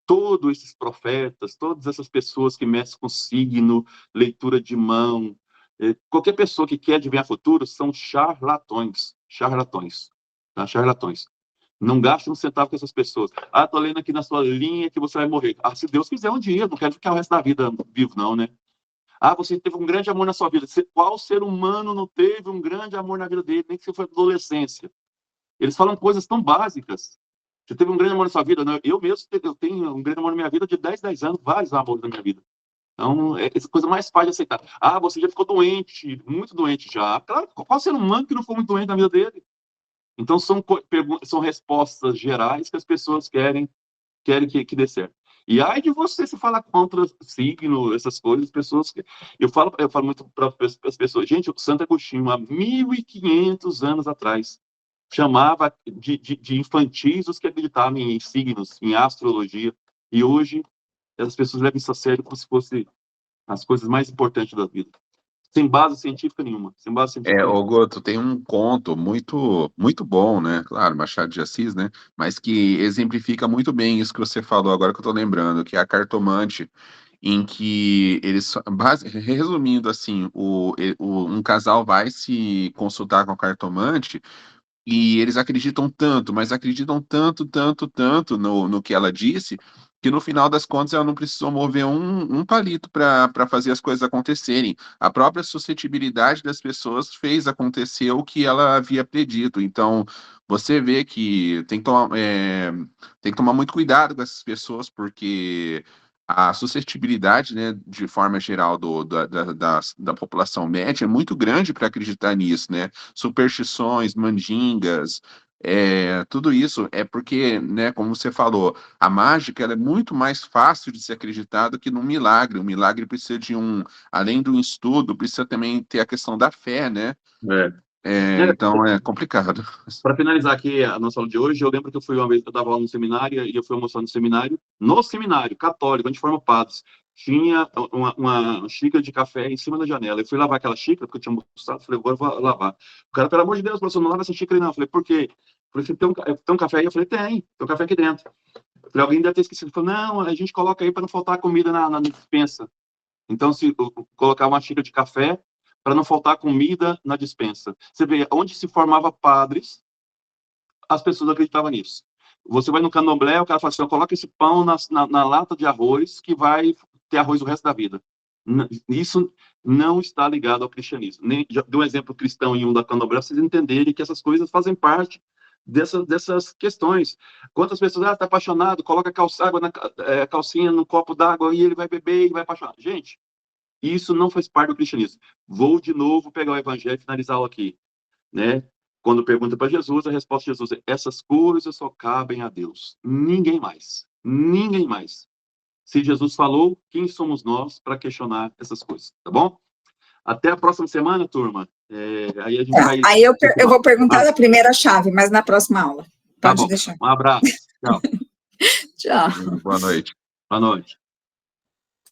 todos esses profetas, todas essas pessoas que mexem com signo, leitura de mão, Qualquer pessoa que quer adivinhar futuro são charlatões, tá? Charlatões. Não gaste um centavo com essas pessoas. Ah, tô lendo aqui na sua linha que você vai morrer. Ah, se Deus quiser um dia, não quero ficar o resto da vida vivo, não, né? Ah, você teve um grande amor na sua vida. Qual ser humano não teve um grande amor na vida dele, nem que você foi adolescência? Eles falam coisas tão básicas. Você teve um grande amor na sua vida, né? Eu mesmo eu tenho um grande amor na minha vida de 10 anos, vários amores na minha vida. Então, é essa coisa mais fácil de aceitar. Ah, você já ficou doente, muito doente já. Claro, qual ser humano que não foi muito doente na vida dele? Então, são respostas gerais que as pessoas querem que dê certo. E ai de você se falar contra signo, essas coisas, pessoas que... Eu falo muito para as pessoas, gente, o Santo Agostinho, há 1.500 anos atrás, chamava de infantis os que acreditavam em signos, em astrologia, e hoje as pessoas levam isso a sério como se fosse as coisas mais importantes da vida. Sem base científica nenhuma. Sem base científica nenhuma. Goto, tem um conto muito, muito bom, né? Claro, Machado de Assis, né? Mas que exemplifica muito bem isso que você falou agora que eu tô lembrando, que é a Cartomante, em que eles, resumindo assim, um casal vai se consultar com a cartomante e eles acreditam tanto, mas acreditam tanto no que ela disse, que no final das contas ela não precisou mover um palito para fazer as coisas acontecerem. A própria suscetibilidade das pessoas fez acontecer o que ela havia predito. Então, você vê que tem que tomar muito cuidado com essas pessoas, porque a suscetibilidade, né, de forma geral, da população média é muito grande para acreditar nisso, né? Superstições, mandingas, tudo isso é porque, né, como você falou, a mágica ela é muito mais fácil de ser acreditada que num milagre. O milagre precisa além do estudo, precisa também ter a questão da fé, né? Então é complicado. Para finalizar aqui a nossa aula de hoje, eu lembro que eu fui uma vez, eu estava lá no seminário, e eu fui almoçar no seminário católico, onde forma padres. Tinha uma xícara de café em cima da janela. Eu fui lavar aquela xícara, porque eu tinha almoçado, falei, agora eu vou lavar. O cara, pelo amor de Deus, professor, não lava essa xícara aí, não. Eu falei, por quê? Eu falei, tem um café aí? Eu falei, tem um café aqui dentro. Eu falei, alguém deve ter esquecido. Ele falou, não, a gente coloca aí para não faltar comida na despensa. Então, se colocar uma xícara de café para não faltar comida na despensa. Você vê, onde se formava padres, as pessoas acreditavam nisso. Você vai no candomblé, o cara fala assim, coloca esse pão na lata de arroz, que vai ter arroz o resto da vida. Isso não está ligado ao cristianismo. Já dei um exemplo cristão em um da candomblé, para vocês entenderem que essas coisas fazem parte dessas questões. Quantas pessoas, está apaixonado, coloca calcinha no copo d'água e ele vai beber e vai apaixonar. Gente, isso não faz parte do cristianismo. Vou de novo pegar o evangelho e finalizar aqui, né? Quando pergunta para Jesus, a resposta de Jesus é: essas coisas só cabem a Deus. Ninguém mais. Ninguém mais. Se Jesus falou, quem somos nós para questionar essas coisas? Tá bom? Até a próxima semana, turma. Aí a gente vai... Aí eu vou perguntar da primeira chave, mas na próxima aula. Tá Pode bom. deixar. Um abraço. Tchau. Tchau. Boa noite. Boa noite.